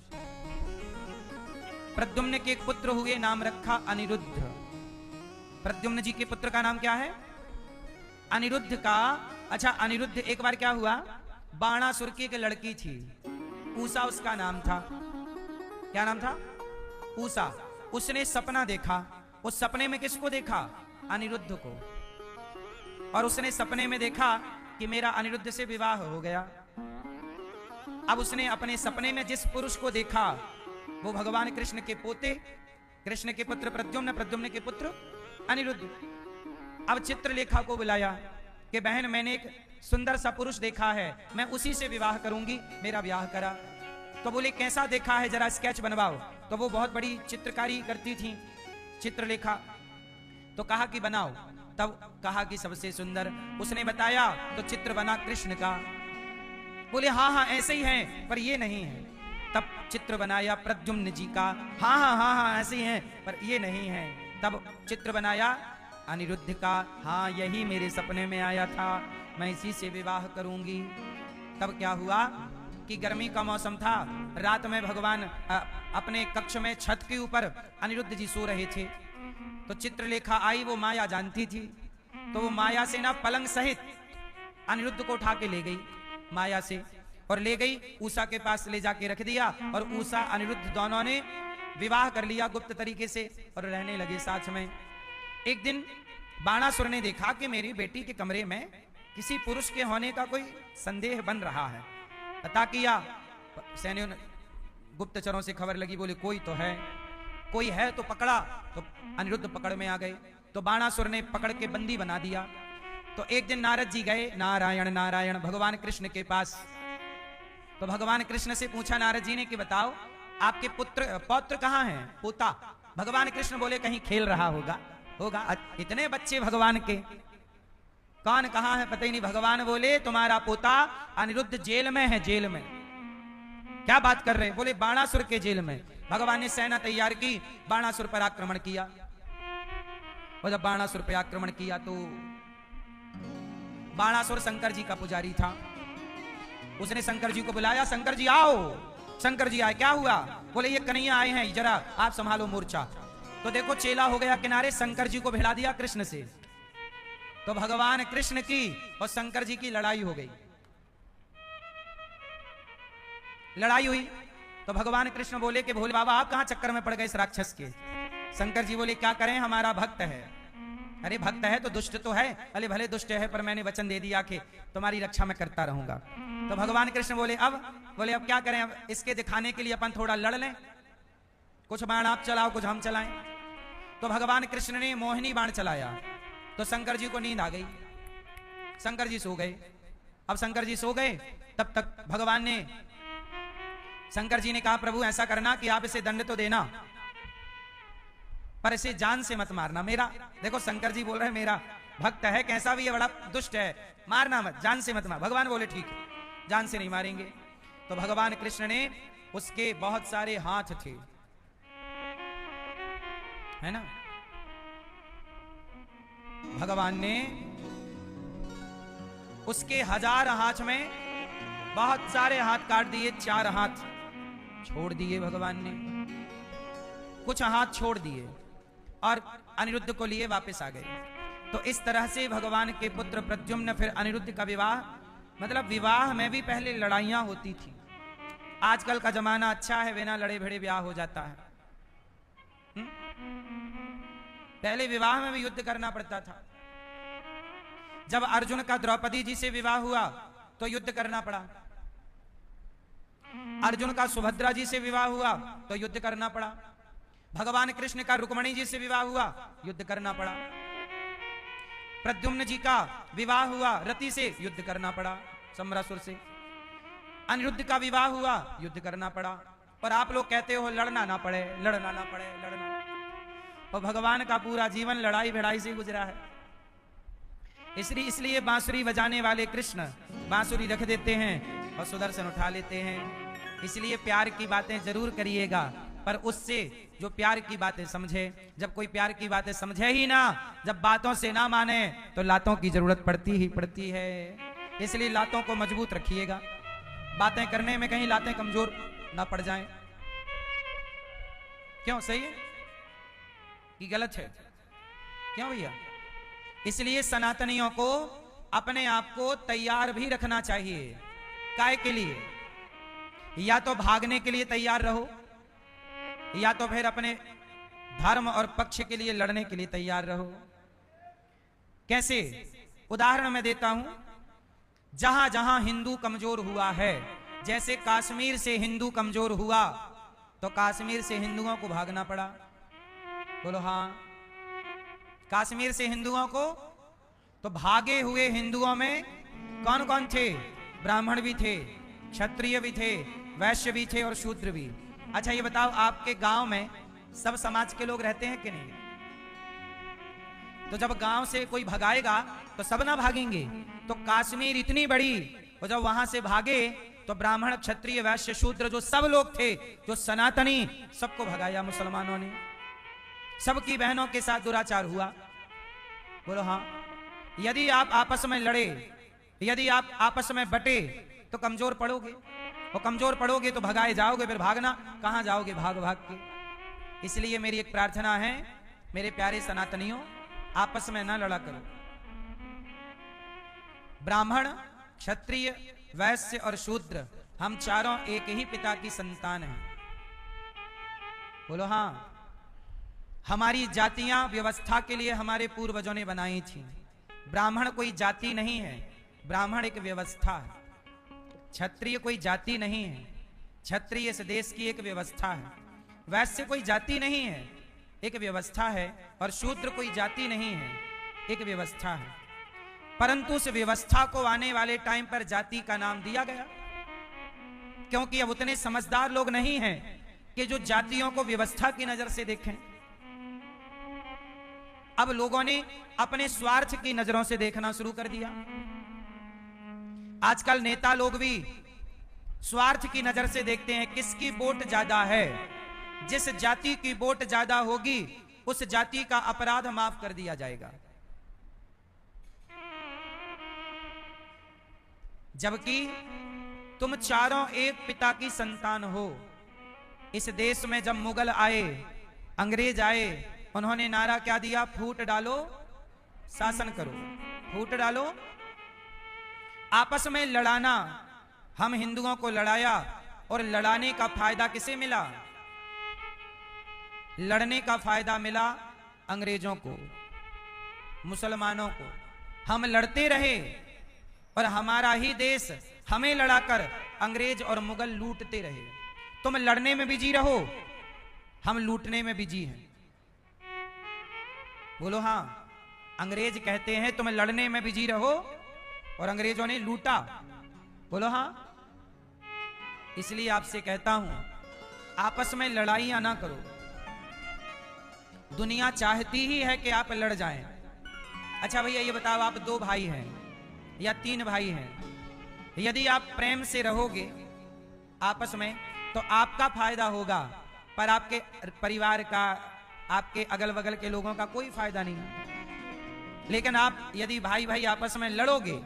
Speaker 1: प्रद्युम्न के एक पुत्र हुए, नाम रखा अनिरुद्ध। प्रद्युम्न जी के पुत्र का नाम क्या है? अनिरुद्ध का। अच्छा, अनिरुद्ध एक बार क्या हुआ, बाणासुर की एक लड़की थी, ऊषा उसका नाम था। क्या नाम था? ऊषा। उसने सपना देखा, उस सपने में किसको देखा? अनिरुद्ध को। और उसने सपने में देखा कि मेरा अनिरुद्ध से विवाह हो गया। अब उसने अपने सपने में जिस पुरुष को देखा वो भगवान कृष्ण के पोते, कृष्ण के पुत्र प्रद्युम्न, प्रद्युम्न के पुत्र अनिरुद्ध। अब चित्रलेखा को बुलाया कि बहन, मैंने एक सुंदर सा पुरुष देखा है, मैं उसी से विवाह करूंगी, मेरा ब्याह करा। तो बोले कैसा देखा है, जरा स्केच बनवाओ। तो वो बहुत बड़ी चित्रकारी करती थी चित्रलेखा, तो कहा कि बनाओ। तब कहा कि सबसे सुंदर, उसने बताया तो चित्र बना कृष्ण का। बोले हाँ हाँ ऐसे ही है, पर ये नहीं है। तब चित्र बनाया प्रद्युम्न जी का, हाँ हाँ हाँ हाँ ऐसे ही है, पर ये नहीं है। तब चित्र बनाया अनिरुद्ध का, हाँ यही मेरे सपने में आया था, मैं इसी से विवाह करूंगी। तब क्या हुआ कि गर्मी का मौसम था, रात में भगवान अपने कक्ष में छत के ऊपर अनिरुद्ध जी सो रहे थे। तो चित्रलेखा आई, वो माया जानती थी, तो वो माया से ना पलंग सहित अनिरुद्ध को उठा के ले गई माया से, और ले गई ऊषा के पास ले जाके रख दिया। और ऊषा अनिरुद्ध दोनों ने विवाह कर लिया गुप्त तरीके से और रहने लगे साथ में। एक दिन बाणासुर ने देखा कि मेरी बेटी के कमरे में किसी पुरुष के होने का कोई संदेह बन रहा है। पता किया, सैनियों ने गुप्तचरों से खबर लगी, बोले कोई तो है, कोई है तो पकड़ा। तो अनिरुद्ध पकड़ में आ गए, तो बाणासुर ने पकड़ के बंदी बना दिया। तो एक दिन नारद जी गए, नारायण नारायण, भगवान कृष्ण के पास। तो भगवान कृष्ण से पूछा नारद जी ने कि बताओ आपके पौत्र कहाँ हैं, पोता? भगवान कृष्ण बोले कहीं खेल रहा होगा। इतने बच्चे भगवान के, कौन कहाँ है पता ही नहीं। भगवान बोले तुम्हारा पोता अनिरुद्ध जेल में है, जेल में। क्या बात कर रहे? बोले बाणासुर के जेल में। भगवान ने सेना तैयार की, बाणासुर पर आक्रमण किया। और जब बाणासुर पर आक्रमण किया तो बाणासुर शंकर जी का पुजारी था, उसने शंकर जी को बुलाया, शंकर जी आओ। शंकर जी आए, क्या हुआ? बोले ये कन्हैया आए हैं, जरा आप संभालो मोर्चा। तो देखो चेला हो गया किनारे, शंकर जी को भिड़ा दिया कृष्ण से। तो भगवान कृष्ण की और शंकर जी की लड़ाई हो गई। लड़ाई हुई तो भगवान कृष्ण बोले कि भोले बाबा आप कहां चक्कर में पड़ गए इस राक्षस के? शंकर जी बोले क्या करें, हमारा भक्त है। अरे भक्त है तो दुष्ट तो है, अरे भले दुष्ट है पर मैंने वचन दे दिया कि तुम्हारी रक्षा मैं करता रहूंगा। तो भगवान कृष्ण बोले अब क्या करें, अब इसके दिखाने के लिए अपन थोड़ा लड़ लें, कुछ बाण आप चलाओ कुछ हम चलाएं। तो भगवान कृष्ण ने मोहिनी बाण चलाया, तो शंकर जी को नींद आ गई, शंकर जी सो गए। अब शंकर जी सो गए, तब तक भगवान ने, शंकर जी ने कहा प्रभु ऐसा करना कि आप इसे दंड तो देना, पर इसे जान से मत मारना। मेरा देखो शंकर जी बोल रहे हैं मेरा भक्त है, कैसा भी है, बड़ा दुष्ट है, मारना मत, जान से मत मार। भगवान बोले ठीक है, जान से नहीं मारेंगे। तो भगवान कृष्ण ने, उसके बहुत सारे हाथ थे, है ना, भगवान ने उसके 1000 हाथ में बहुत सारे हाथ काट दिए, 4 हाथ छोड़ दिए भगवान ने, कुछ हाथ छोड़ दिए और अनिरुद्ध को लिए वापस आ गए। तो इस तरह से भगवान के पुत्र प्रद्युम्न फिर अनिरुद्ध का विवाह, मतलब विवाह में भी पहले लड़ाइयां होती थी। आजकल का जमाना अच्छा है, बिना लड़े भिड़े ब्याह हो जाता है। पहले विवाह में भी युद्ध करना पड़ता था। जब अर्जुन का द्रौपदी जी से विवाह हुआ तो युद्ध करना पड़ा, अर्जुन का सुभद्रा जी से विवाह हुआ तो युद्ध करना पड़ा, भगवान कृष्ण का रुक्मणी जी से विवाह हुआ युद्ध करना पड़ा, प्रद्युम्न जी का विवाह हुआ रति से युद्ध करना पड़ा। सम्रासुर से। अनिरुद्ध का विवाह हुआ, युद्ध करना पड़ा। और आप लोग कहते हो लड़ना ना पड़े, लड़ना ना पड़े, लड़ना। और भगवान का पूरा जीवन लड़ाई भिड़ाई से गुजरा है। इसलिए बांसुरी बजाने वाले कृष्ण बांसुरी रख देते हैं और सुदर्शन उठा लेते हैं। इसलिए प्यार की बातें जरूर करिएगा, पर उससे जो प्यार की बातें समझे। जब कोई प्यार की बातें समझे ही ना, जब बातों से ना माने, तो लातों की जरूरत पड़ती ही पड़ती है। इसलिए लातों को मजबूत रखिएगा, बातें करने में कहीं लातें कमजोर ना पड़ जाएं। क्यों, सही है कि गलत है? क्यों भैया? इसलिए सनातनियों को अपने आप को तैयार भी रखना चाहिए। काय के लिए? या तो भागने के लिए तैयार रहो, या तो फिर अपने धर्म और पक्ष के लिए लड़ने के लिए तैयार रहो। कैसे? उदाहरण मैं देता हूं। जहां जहां हिंदू कमजोर हुआ है, जैसे कश्मीर से हिंदू कमजोर हुआ, तो कश्मीर से हिंदुओं को भागना पड़ा। बोलो हाँ। कश्मीर से हिंदुओं को, तो भागे हुए हिंदुओं में कौन कौन थे? ब्राह्मण भी थे, क्षत्रिय भी थे, वैश्य भी थे और शूद्र भी। अच्छा ये बताओ, आपके गांव में सब समाज के लोग रहते हैं कि नहीं? तो जब गांव से कोई भगाएगा तो सब ना भागेंगे। तो कश्मीर इतनी बड़ी, और जब वहां से भागे तो ब्राह्मण, क्षत्रिय, वैश्य, शूद्र जो सब लोग थे, जो सनातनी, सबको भगाया मुसलमानों ने। सबकी बहनों के साथ दुराचार हुआ। बोलो हाँ। यदि आप आपस में लड़े, यदि आप आपस में बटे, तो कमजोर पड़ोगे, और कमजोर पड़ोगे तो भगाए जाओगे। फिर भागना कहां जाओगे? भाग भाग के। इसलिए मेरी एक प्रार्थना है, मेरे प्यारे सनातनियों, आपस में ना लड़ा करो। ब्राह्मण, क्षत्रिय, वैश्य और शूद्र, हम चारों एक ही पिता की संतान हैं। बोलो हाँ। हमारी जातियां व्यवस्था के लिए हमारे पूर्वजों ने बनाई थी। ब्राह्मण कोई जाति नहीं है, ब्राह्मण एक व्यवस्था है। क्षत्रिय कोई जाति नहीं है, क्षत्रिय इस देश की एक व्यवस्था है। वैश्य कोई जाति नहीं है, एक व्यवस्था है। और शूद्र कोई जाति नहीं है, एक व्यवस्था है। परंतु उस व्यवस्था को आने वाले टाइम पर जाति का नाम दिया गया, क्योंकि अब उतने समझदार लोग नहीं हैं कि जो जातियों को व्यवस्था की नजर से देखें। अब लोगों ने अपने स्वार्थ की नजरों से देखना शुरू कर दिया। आजकल नेता लोग भी स्वार्थ की नजर से देखते हैं, किसकी वोट ज्यादा है। जिस जाति की वोट ज्यादा होगी, उस जाति का अपराध माफ कर दिया जाएगा। जबकि तुम चारों एक पिता की संतान हो। इस देश में जब मुगल आए, अंग्रेज आए, उन्होंने नारा क्या दिया? फूट डालो, शासन करो। फूट डालो। आपस में लड़ाना, हम हिंदुओं को लड़ाया, और लड़ाने का फायदा किसे मिला? लड़ने का फायदा मिला अंग्रेजों को, मुसलमानों को। हम लड़ते रहे और हमारा ही देश हमें लड़ाकर अंग्रेज और मुगल लूटते रहे। तुम लड़ने में बिजी रहो, हम लूटने में बिजी हैं। बोलो हाँ। अंग्रेज कहते हैं तुम लड़ने में बिजी रहो, और अंग्रेजों ने लूटा। बोलो हाँ। इसलिए आपसे कहता हूं, आपस में लड़ाइयां ना करो। दुनिया चाहती ही है कि आप लड़ जाएं। अच्छा भैया ये बताओ, आप 2 भाई हैं या 3 भाई हैं, यदि आप प्रेम से रहोगे आपस में, तो आपका फायदा होगा, पर आपके परिवार का, आपके अगल बगल के लोगों का कोई फायदा नहीं। लेकिन आप यदि भाई भाई आपस में लड़ोगे,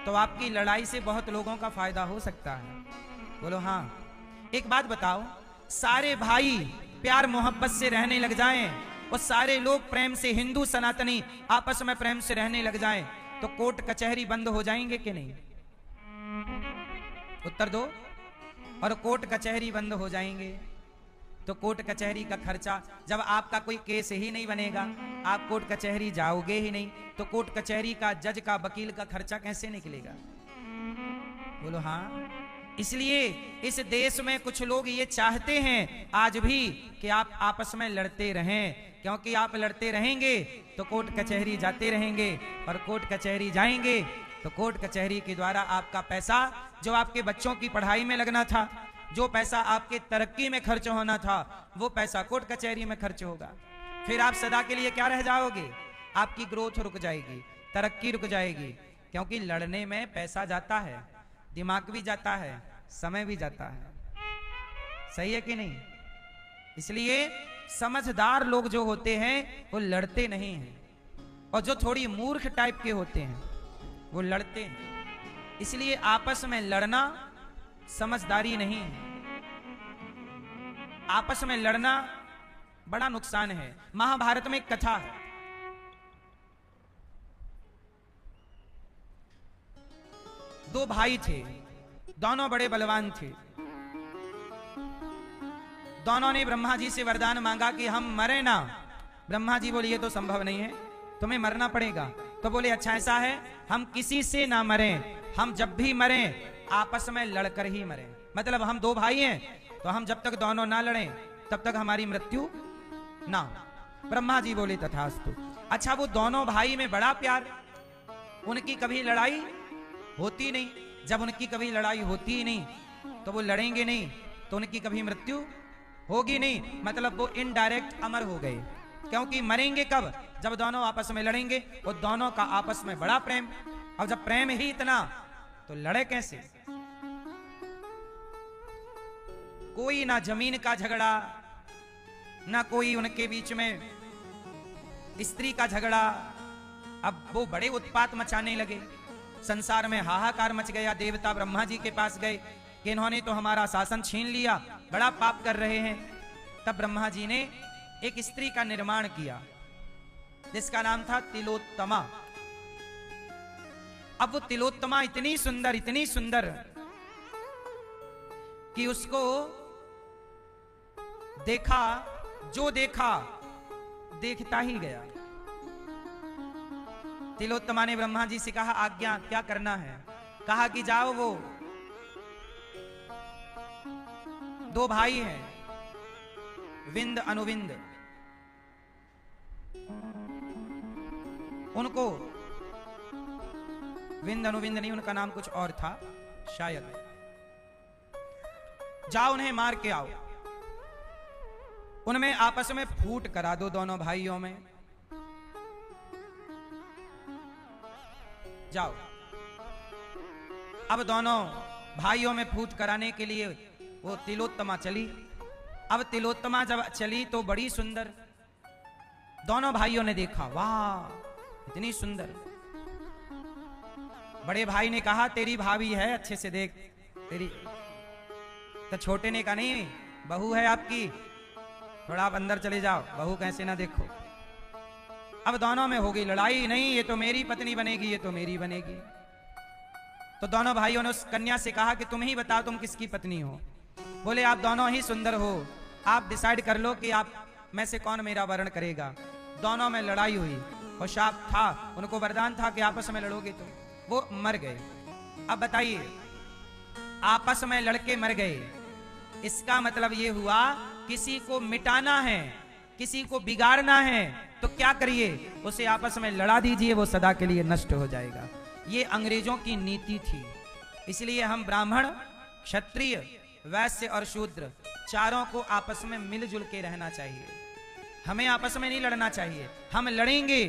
Speaker 1: तो आपकी लड़ाई से बहुत लोगों का फायदा हो सकता है। बोलो हाँ। एक बात बताओ, सारे भाई प्यार मोहब्बत से रहने लग जाएं, और सारे लोग प्रेम से, हिंदू सनातनी आपस में प्रेम से रहने लग जाएं, तो कोर्ट कचहरी बंद हो जाएंगे कि नहीं? उत्तर दो। और कोर्ट कचहरी बंद हो जाएंगे तो कोर्ट कचहरी का खर्चा, जब आपका कोई केस ही नहीं बनेगा, आप कोर्ट कचहरी जाओगे ही नहीं, तो कोर्ट कचहरी का, जज का, वकील का खर्चा कैसे निकलेगा? बोलो हाँ। इसलिए इस देश में कुछ लोग ये चाहते हैं आज भी कि आप आपस में लड़ते रहें, क्योंकि आप लड़ते रहेंगे तो कोर्ट कचहरी जाते रहेंगे, और कोर्ट कचहरी जाएंगे तो कोर्ट कचहरी के द्वारा आपका पैसा जो आपके बच्चों की पढ़ाई में लगना था, जो पैसा आपके तरक्की में खर्च होना था, वो पैसा कोर्ट कचहरी में खर्च होगा। फिर आप सदा के लिए क्या रह जाओगे? आपकी ग्रोथ रुक जाएगी, तरक्की रुक जाएगी, क्योंकि लड़ने में पैसा जाता है, दिमाग भी जाता है, समय भी जाता है। सही है कि नहीं? इसलिए समझदार लोग जो होते हैं वो लड़ते नहीं हैं, और जो थोड़ी मूर्ख टाइप के होते हैं वो लड़ते हैं। इसलिए आपस में लड़ना समझदारी नहीं है, आपस में लड़ना बड़ा नुकसान है। महाभारत में एक कथा है, दो भाई थे, दोनों बड़े बलवान थे। दोनों ने ब्रह्मा जी से वरदान मांगा कि हम मरे ना। ब्रह्मा जी बोले ये तो संभव नहीं है, तुम्हें मरना पड़ेगा। तो बोले अच्छा ऐसा है, हम किसी से ना मरें, हम जब भी मरें आपस में लड़कर ही मरें। मतलब हम दो भाई हैं, तो हम जब तक दोनों ना लड़ें तब तक हमारी मृत्यु ना। ब्रह्मा जी बोले तथास्तु। अच्छा, वो दोनों भाई में बड़ा प्यार, उनकी कभी लड़ाई होती नहीं। जब उनकी कभी लड़ाई होती ही नहीं तो वो लड़ेंगे नहीं, तो उनकी कभी मृत्यु होगी नहीं। मतलब वो इनडायरेक्ट अमर हो गए, क्योंकि मरेंगे कब? जब दोनों आपस में लड़ेंगे। और दोनों का आपस में बड़ा प्रेम, और जब प्रेम ही इतना तो लड़े कैसे? कोई ना जमीन का झगड़ा, ना कोई उनके बीच में स्त्री का झगड़ा। अब वो बड़े उत्पात मचाने लगे, संसार में हाहाकार मच गया। देवता ब्रह्मा जी के पास गए कि इन्होंने तो हमारा शासन छीन लिया, बड़ा पाप कर रहे हैं। तब ब्रह्मा जी ने एक स्त्री का निर्माण किया जिसका नाम था तिलोत्तमा। अब वो तिलोत्तमा इतनी सुंदर कि उसको देखा, जो देखा देखता ही गया। तिलोत्तमा ने ब्रह्मा जी से कहा आज्ञा, क्या करना है? कहा कि जाओ, वो दो भाई हैं, विंद अनुविंद, उनको विंद अनुविंद नहीं, उनका नाम कुछ और था शायद। जाओ उन्हें मार के आओ, उनमें आपस में फूट करा दो, दोनों भाइयों में। जाओ। अब दोनों भाइयों में फूट कराने के लिए वो तिलोत्तमा चली। अब तिलोत्तमा जब चली तो बड़ी सुंदर, दोनों भाइयों ने देखा, वाह इतनी सुंदर। बड़े भाई ने कहा तेरी भाभी है, अच्छे से देख तेरी। तो छोटे ने कहा नहीं, बहू है आपकी, थोड़ा आप अंदर चले जाओ, बहू कैसे ना देखो। अब दोनों में हो गई लड़ाई, नहीं ये तो मेरी पत्नी बनेगी, ये तो मेरी बनेगी। तो दोनों भाइयों ने उस कन्या से कहा कि तुम ही बताओ तुम किसकी पत्नी हो। बोले आप दोनों ही सुंदर हो, आप डिसाइड कर लो कि आप में से कौन मेरा वरण करेगा। दोनों में लड़ाई हुई, और शाप था, उनको वरदान था कि आपस में लड़ोगे तो। वो मर गए। अब बताइए, आपस में लड़के मर गए, इसका मतलब ये हुआ किसी को मिटाना है, किसी को बिगाड़ना है, तो क्या करिए, उसे आपस में लड़ा दीजिए, वो सदा के लिए नष्ट हो जाएगा। ये अंग्रेजों की नीति थी। इसलिए हम ब्राह्मण, क्षत्रिय, वैश्य और शूद्र चारों को आपस में मिलजुल के रहना चाहिए। हमें आपस में नहीं लड़ना चाहिए। हम लड़ेंगे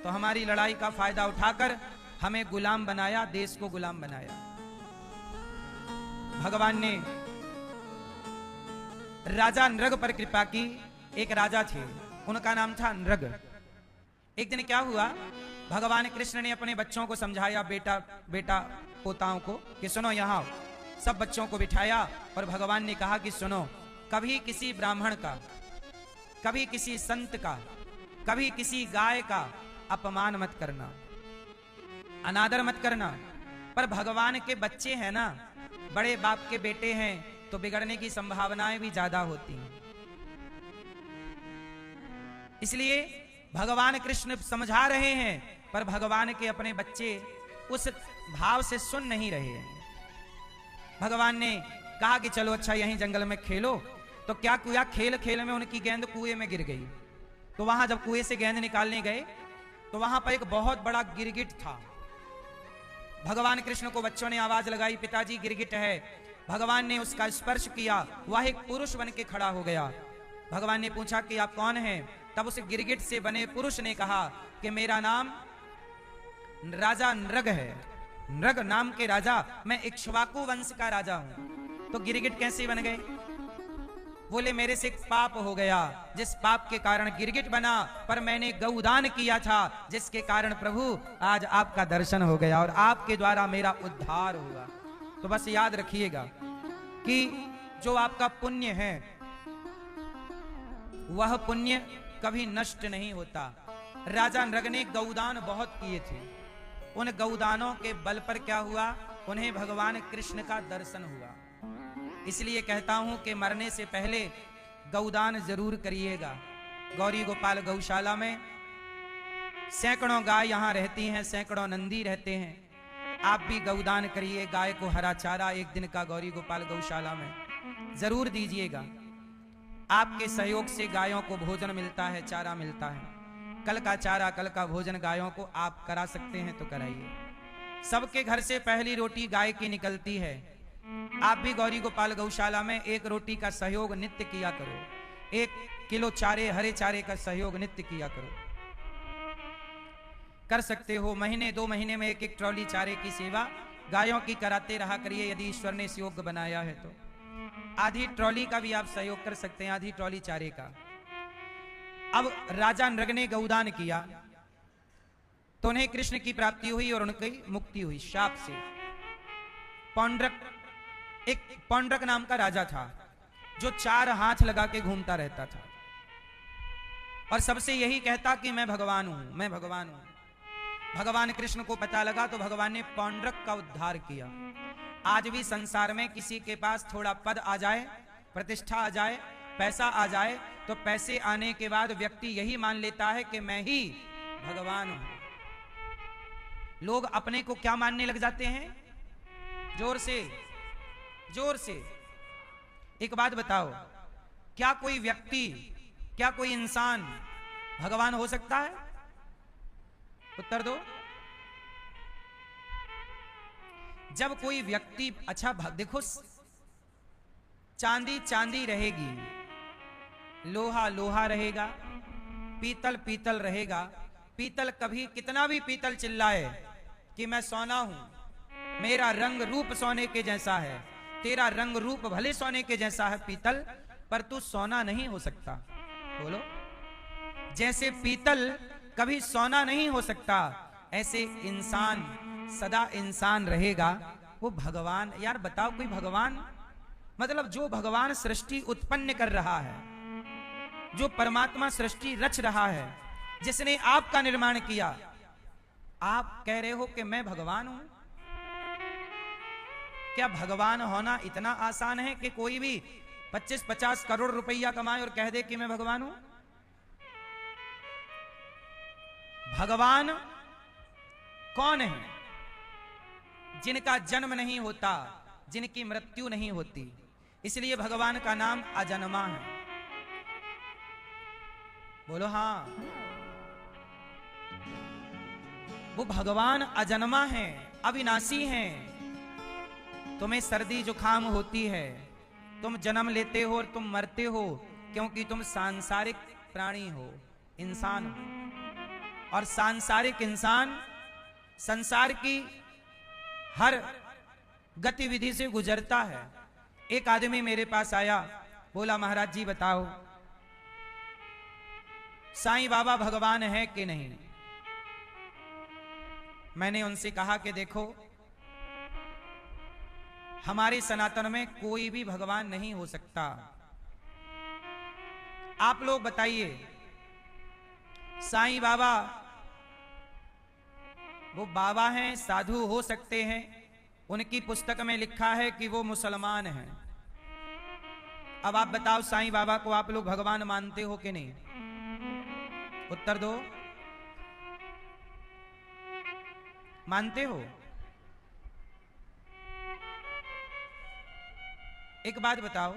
Speaker 1: तो हमारी लड़ाई का फायदा उठाकर हमें गुलाम बनाया, देश को गुलाम बनाया। भगवान ने राजा नृग पर कृपा की। एक राजा थे, उनका नाम था नृग। एक दिन क्या हुआ, भगवान कृष्ण ने अपने बच्चों को समझाया, बेटा पोताओं को, कि सुनो यहाँ। सब बच्चों को बिठाया और भगवान ने कहा कि सुनो, कभी किसी ब्राह्मण का, कभी किसी संत का, कभी किसी गाय का अपमान मत करना, अनादर मत करना। पर भगवान के बच्चे हैं ना, बड़े बाप के बेटे हैं, तो बिगड़ने की संभावनाएं भी ज्यादा होती हैं। इसलिए भगवान कृष्ण समझा रहे हैं, पर भगवान के अपने बच्चे उस भाव से सुन नहीं रहे हैं। भगवान ने कहा कि चलो अच्छा यहीं जंगल में खेलो। तो क्या किया, खेल खेल में उनकी गेंद कुएं में गिर गई। तो वहां जब कुएं से गेंद निकालने गए तो वहां पर एक बहुत बड़ा गिरगिट था। भगवान कृष्ण को बच्चों ने आवाज लगाई, पिताजी गिरगिट है। भगवान ने उसका स्पर्श किया, वह एक पुरुष बन के खड़ा हो गया। भगवान ने पूछा कि आप कौन हैं? तब उस गिरगिट से बने पुरुष ने कहा कि मेरा नाम राजा नृग है, नृग नाम के राजा, मैं इक्ष्वाकु वंश का राजा हूं। तो गिरगिट कैसे बन गए? बोले मेरे से एक पाप हो गया, जिस पाप के कारण गिरगिट बना, पर मैंने गौदान किया था, जिसके कारण प्रभु आज आपका दर्शन हो गया और आपके द्वारा मेरा उद्धार हुआ। तो बस याद रखिएगा कि जो आपका पुण्य है वह पुण्य कभी नष्ट नहीं होता। राजा नृग ने गौदान बहुत किए थे, उन गौदानों के बल पर क्या हुआ? उन्हें भगवान कृष्ण का दर्शन हुआ। इसलिए कहता हूं कि मरने से पहले गौदान जरूर करिएगा। गौरी गोपाल गौशाला में सैकड़ों गाय यहां रहती हैं, सैकड़ों नंदी रहते हैं। आप भी गौदान करिए, गाय को हरा चारा एक दिन का गौरी गोपाल गौशाला में जरूर दीजिएगा। आपके सहयोग से गायों को भोजन मिलता है, चारा मिलता है। कल का चारा, कल का भोजन गायों को आप करा सकते हैं तो कराइए। सबके घर से पहली रोटी गाय की निकलती है। आप भी गौरी गोपाल गौशाला में एक रोटी का सहयोग नित्य किया करो, 1 किलो चारे, हरे चारे का सहयोग नित्य किया करो। कर सकते हो महीने 2 महीने में 1-1 ट्रॉली चारे की सेवा गायों की कराते रहा करिए, यदि ईश्वर ने इस योग्य बनाया है तो। आधी ट्रॉली का भी आप सहयोग कर सकते हैं, आधी ट्रॉली चारे का। अब राजा नृग ने गौदान किया तो उन्हें कृष्ण की प्राप्ति हुई और उनकी मुक्ति हुई शाप से। एक पौंड्रक नाम का राजा था जो 4 हाथ लगा के घूमता रहता था और सबसे यही कहता कि मैं भगवान हूं, मैं भगवान हूं। भगवान कृष्ण को पता लगा तो भगवान ने पौंड्रक का उद्धार किया। आज भी संसार में किसी के पास थोड़ा पद आ जाए, प्रतिष्ठा आ जाए, पैसा आ जाए, तो पैसे आने के बाद व्यक्ति यही मान लेता है कि मैं ही भगवान हूं। लोग अपने को क्या मानने लग जाते हैं? जोर से, जोर से। एक बात बताओ, क्या कोई व्यक्ति, क्या कोई इंसान भगवान हो सकता है? उत्तर दो। जब कोई व्यक्ति, अच्छा देखो, चांदी चांदी रहेगी, लोहा लोहा रहेगा, पीतल पीतल रहेगा। पीतल कभी कितना भी पीतल चिल्लाए कि मैं सोना हूं, मेरा रंग रूप सोने के जैसा है, तेरा रंग रूप भले सोने के जैसा है पीतल, पर तू सोना नहीं हो सकता। बोलो। जैसे पीतल कभी सोना नहीं हो सकता, ऐसे इंसान सदा इंसान रहेगा। वो भगवान, यार बताओ कोई भगवान, मतलब जो भगवान सृष्टि उत्पन्न कर रहा है, जो परमात्मा सृष्टि रच रहा है, जिसने आपका निर्माण किया, आप कह रहे हो कि मैं भगवान हूं? क्या भगवान होना इतना आसान है कि कोई भी 25-50 करोड़ रुपया कमाए और कह दे कि मैं भगवान हूं? भगवान कौन है? जिनका जन्म नहीं होता, जिनकी मृत्यु नहीं होती, इसलिए भगवान का नाम अजन्मा है। बोलो हाँ। वो भगवान अजन्मा है, अविनाशी है। तुम्हें सर्दी जुकाम होती है, तुम जन्म लेते हो और तुम मरते हो, क्योंकि तुम सांसारिक प्राणी हो, इंसान हो। और सांसारिक इंसान संसार की हर गतिविधि से गुजरता है। एक आदमी मेरे पास आया, बोला महाराज जी बताओ साईं बाबा भगवान है कि नहीं? मैंने उनसे कहा कि देखो, हमारे सनातन में कोई भी भगवान नहीं हो सकता। आप लोग बताइए, साईं बाबा वो बाबा हैं, साधु हो सकते हैं, उनकी पुस्तक में लिखा है कि वो मुसलमान हैं। अब आप बताओ, साईं बाबा को आप लोग भगवान मानते हो कि नहीं? उत्तर दो। मानते हो? एक बात बताओ,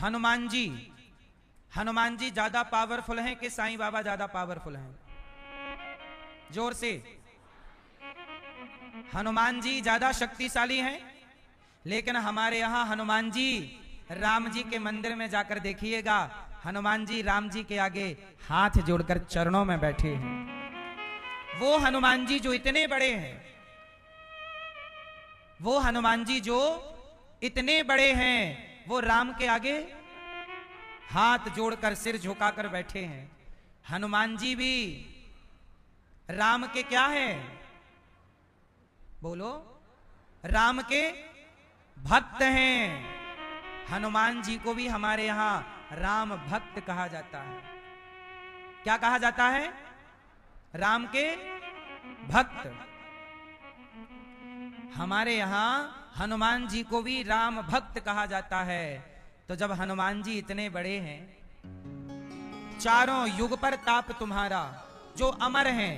Speaker 1: हनुमान जी ज्यादा पावरफुल हैं कि साईं बाबा ज्यादा पावरफुल हैं? जोर से। हनुमान जी ज्यादा शक्तिशाली हैं, लेकिन हमारे यहां हनुमान जी राम जी के मंदिर में जाकर देखिएगा, हनुमान जी राम जी के आगे हाथ जोड़कर चरणों में बैठे हैं। वो हनुमान जी जो इतने बड़े हैं, वो हनुमान जी जो इतने बड़े हैं, वो राम के आगे हाथ जोड़कर सिर झुकाकर बैठे हैं। हनुमान जी भी राम के क्या है? बोलो, राम के भक्त हैं। हनुमान जी को भी हमारे यहां राम भक्त कहा जाता है। क्या कहा जाता है? राम के भक्त। हमारे यहां हनुमान जी को भी राम भक्त कहा जाता है। तो जब हनुमान जी इतने बड़े हैं, चारों युग पर ताप तुम्हारा, जो अमर हैं,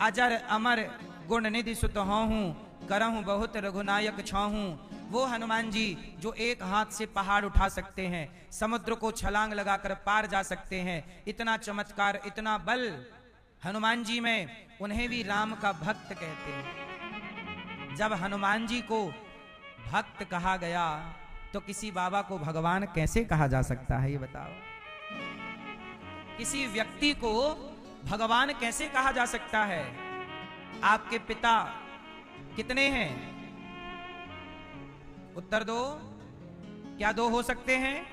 Speaker 1: अजर अमर गुण निधि सुत हूं, करहूं बहुत रघुनायक छाहूं। वो हनुमान जी जो एक हाथ से पहाड़ उठा सकते हैं, समुद्र को छलांग लगाकर पार जा सकते हैं, इतना चमत्कार, इतना बल हनुमान जी में, उन्हें भी राम का भक्त कहते हैं। जब हनुमान जी को भक्त कहा गया, तो किसी बाबा को भगवान कैसे कहा जा सकता है? ये बताओ। किसी व्यक्ति को भगवान कैसे कहा जा सकता है? आपके पिता कितने हैं? उत्तर दो। क्या दो हो सकते हैं?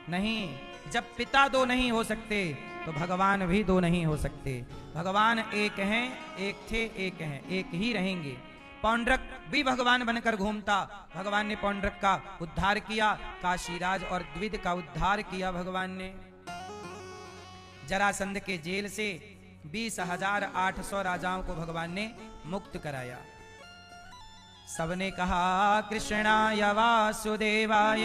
Speaker 1: नहीं। जब पिता दो नहीं हो सकते, तो भगवान भी दो नहीं हो सकते। भगवान एक हैं, एक थे, एक हैं, एक ही रहेंगे। पौंड्रक भी भगवान बनकर घूमता, भगवान ने पौंड्रक का उद्धार किया, काशीराज और द्विद का उद्धार किया भगवान ने। जरासंध के जेल से 20,800 राजाओं को भगवान ने मुक्त कराया। सबने कहा कृष्णाय वासुदेवाय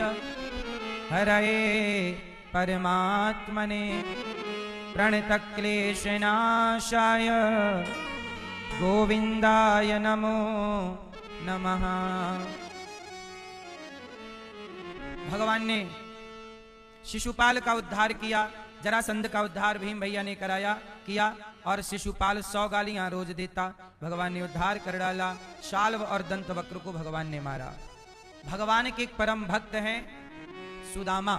Speaker 1: हरये परमात्मने प्रणतक्लेशनाशाय गोविंदाय नमो नमः। भगवान ने शिशुपाल का उद्धार किया, जरासंध का उद्धार भीम भैया ने कराया किया, और शिशुपाल 100 गालियां रोज देता, भगवान ने उद्धार कर डाला। शाल्व और दंतवक्र को भगवान ने मारा। भगवान के एक परम भक्त हैं सुदामा।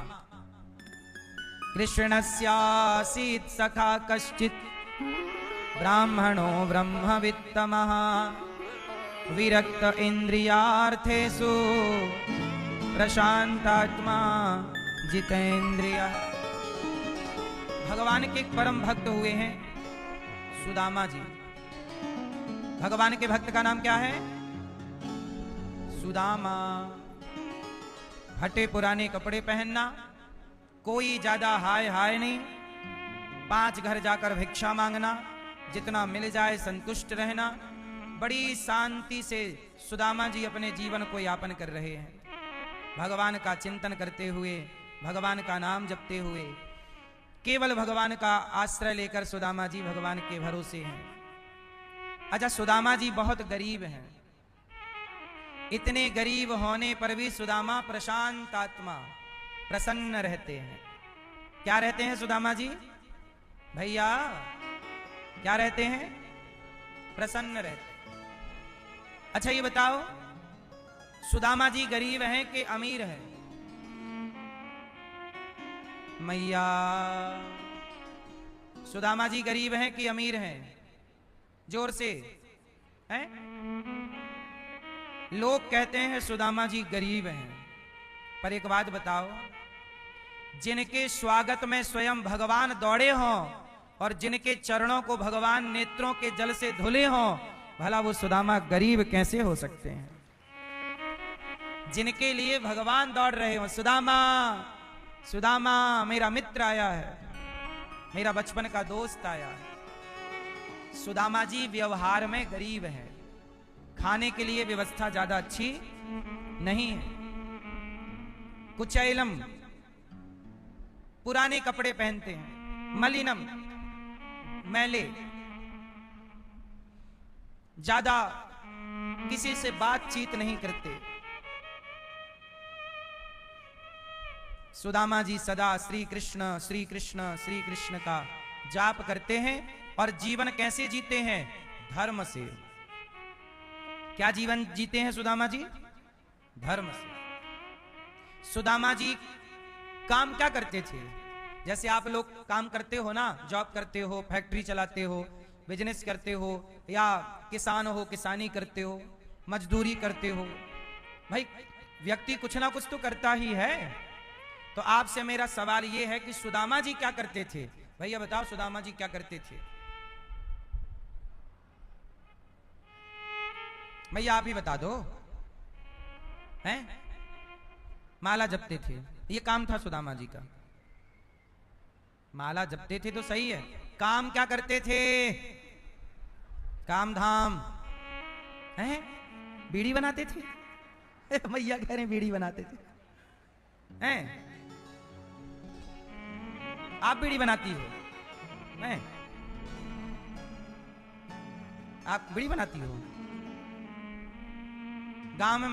Speaker 1: कृष्णस्यासीत् सखा कश्चित् ब्राह्मणो ब्रह्मवित्तमः विरक्त इंद्रियार्थेषु प्रशांतात्मा जितेंद्रिय। भगवान के एक परम भक्त हुए हैं सुदामा जी। भगवान के भक्त का नाम क्या है? सुदामा। हटे पुराने कपड़े पहनना, कोई ज्यादा हाय हाय नहीं, 5 घर जाकर भिक्षा मांगना, जितना मिल जाए संतुष्ट रहना। बड़ी शांति से सुदामा जी अपने जीवन को यापन कर रहे हैं, भगवान का चिंतन करते हुए, भगवान का नाम जपते हुए, केवल भगवान का आश्रय लेकर सुदामा जी भगवान के भरोसे हैं। अच्छा, सुदामा जी बहुत गरीब हैं। इतने गरीब होने पर भी सुदामा प्रशांत आत्मा, प्रसन्न रहते हैं। क्या रहते हैं सुदामा जी? भैया क्या रहते हैं? प्रसन्न रहते हैं। अच्छा ये बताओ, सुदामा जी गरीब हैं कि अमीर हैं? मैया, सुदामा जी गरीब हैं कि अमीर हैं? जोर से हैं? लोग कहते हैं सुदामा जी गरीब हैं, पर एक बात बताओ, जिनके स्वागत में स्वयं भगवान दौड़े हों और जिनके चरणों को भगवान नेत्रों के जल से धुले हों, भला वो सुदामा गरीब कैसे हो सकते हैं? जिनके लिए भगवान दौड़ रहे हो, सुदामा सुदामा मेरा मित्र आया है, मेरा बचपन का दोस्त आया है। सुदामा जी व्यवहार में गरीब हैं, खाने के लिए व्यवस्था ज्यादा अच्छी नहीं है, कुचैलम, पुराने कपड़े पहनते हैं, मलिनम, मैले, ज्यादा किसी से बातचीत नहीं करते। सुदामा जी सदा श्री कृष्ण श्री कृष्ण श्री कृष्ण का जाप करते हैं और जीवन कैसे जीते हैं? धर्म से। क्या जीवन जीते हैं सुदामा जी? धर्म से। सुदामा जी काम क्या करते थे? जैसे आप लोग काम करते हो ना, जॉब करते हो, फैक्ट्री चलाते हो, बिजनेस करते हो, या किसान हो, किसानी करते हो, मजदूरी करते हो, भाई व्यक्ति कुछ ना कुछ तो करता ही है। तो आपसे मेरा सवाल यह है कि सुदामा जी क्या करते थे? भैया बताओ, सुदामा जी क्या करते थे? भैया आप ही बता दो। हैं? माला जपते थे, ये काम था सुदामा जी का। माला जपते थे तो सही है, काम क्या करते थे? काम धाम हैं? बीड़ी बनाते थे। भैया कह रहे हैं बीड़ी बनाते थे। हैं? आप बीड़ी बनाती हो? हैं? आप बीड़ी बनाती हो? गांव में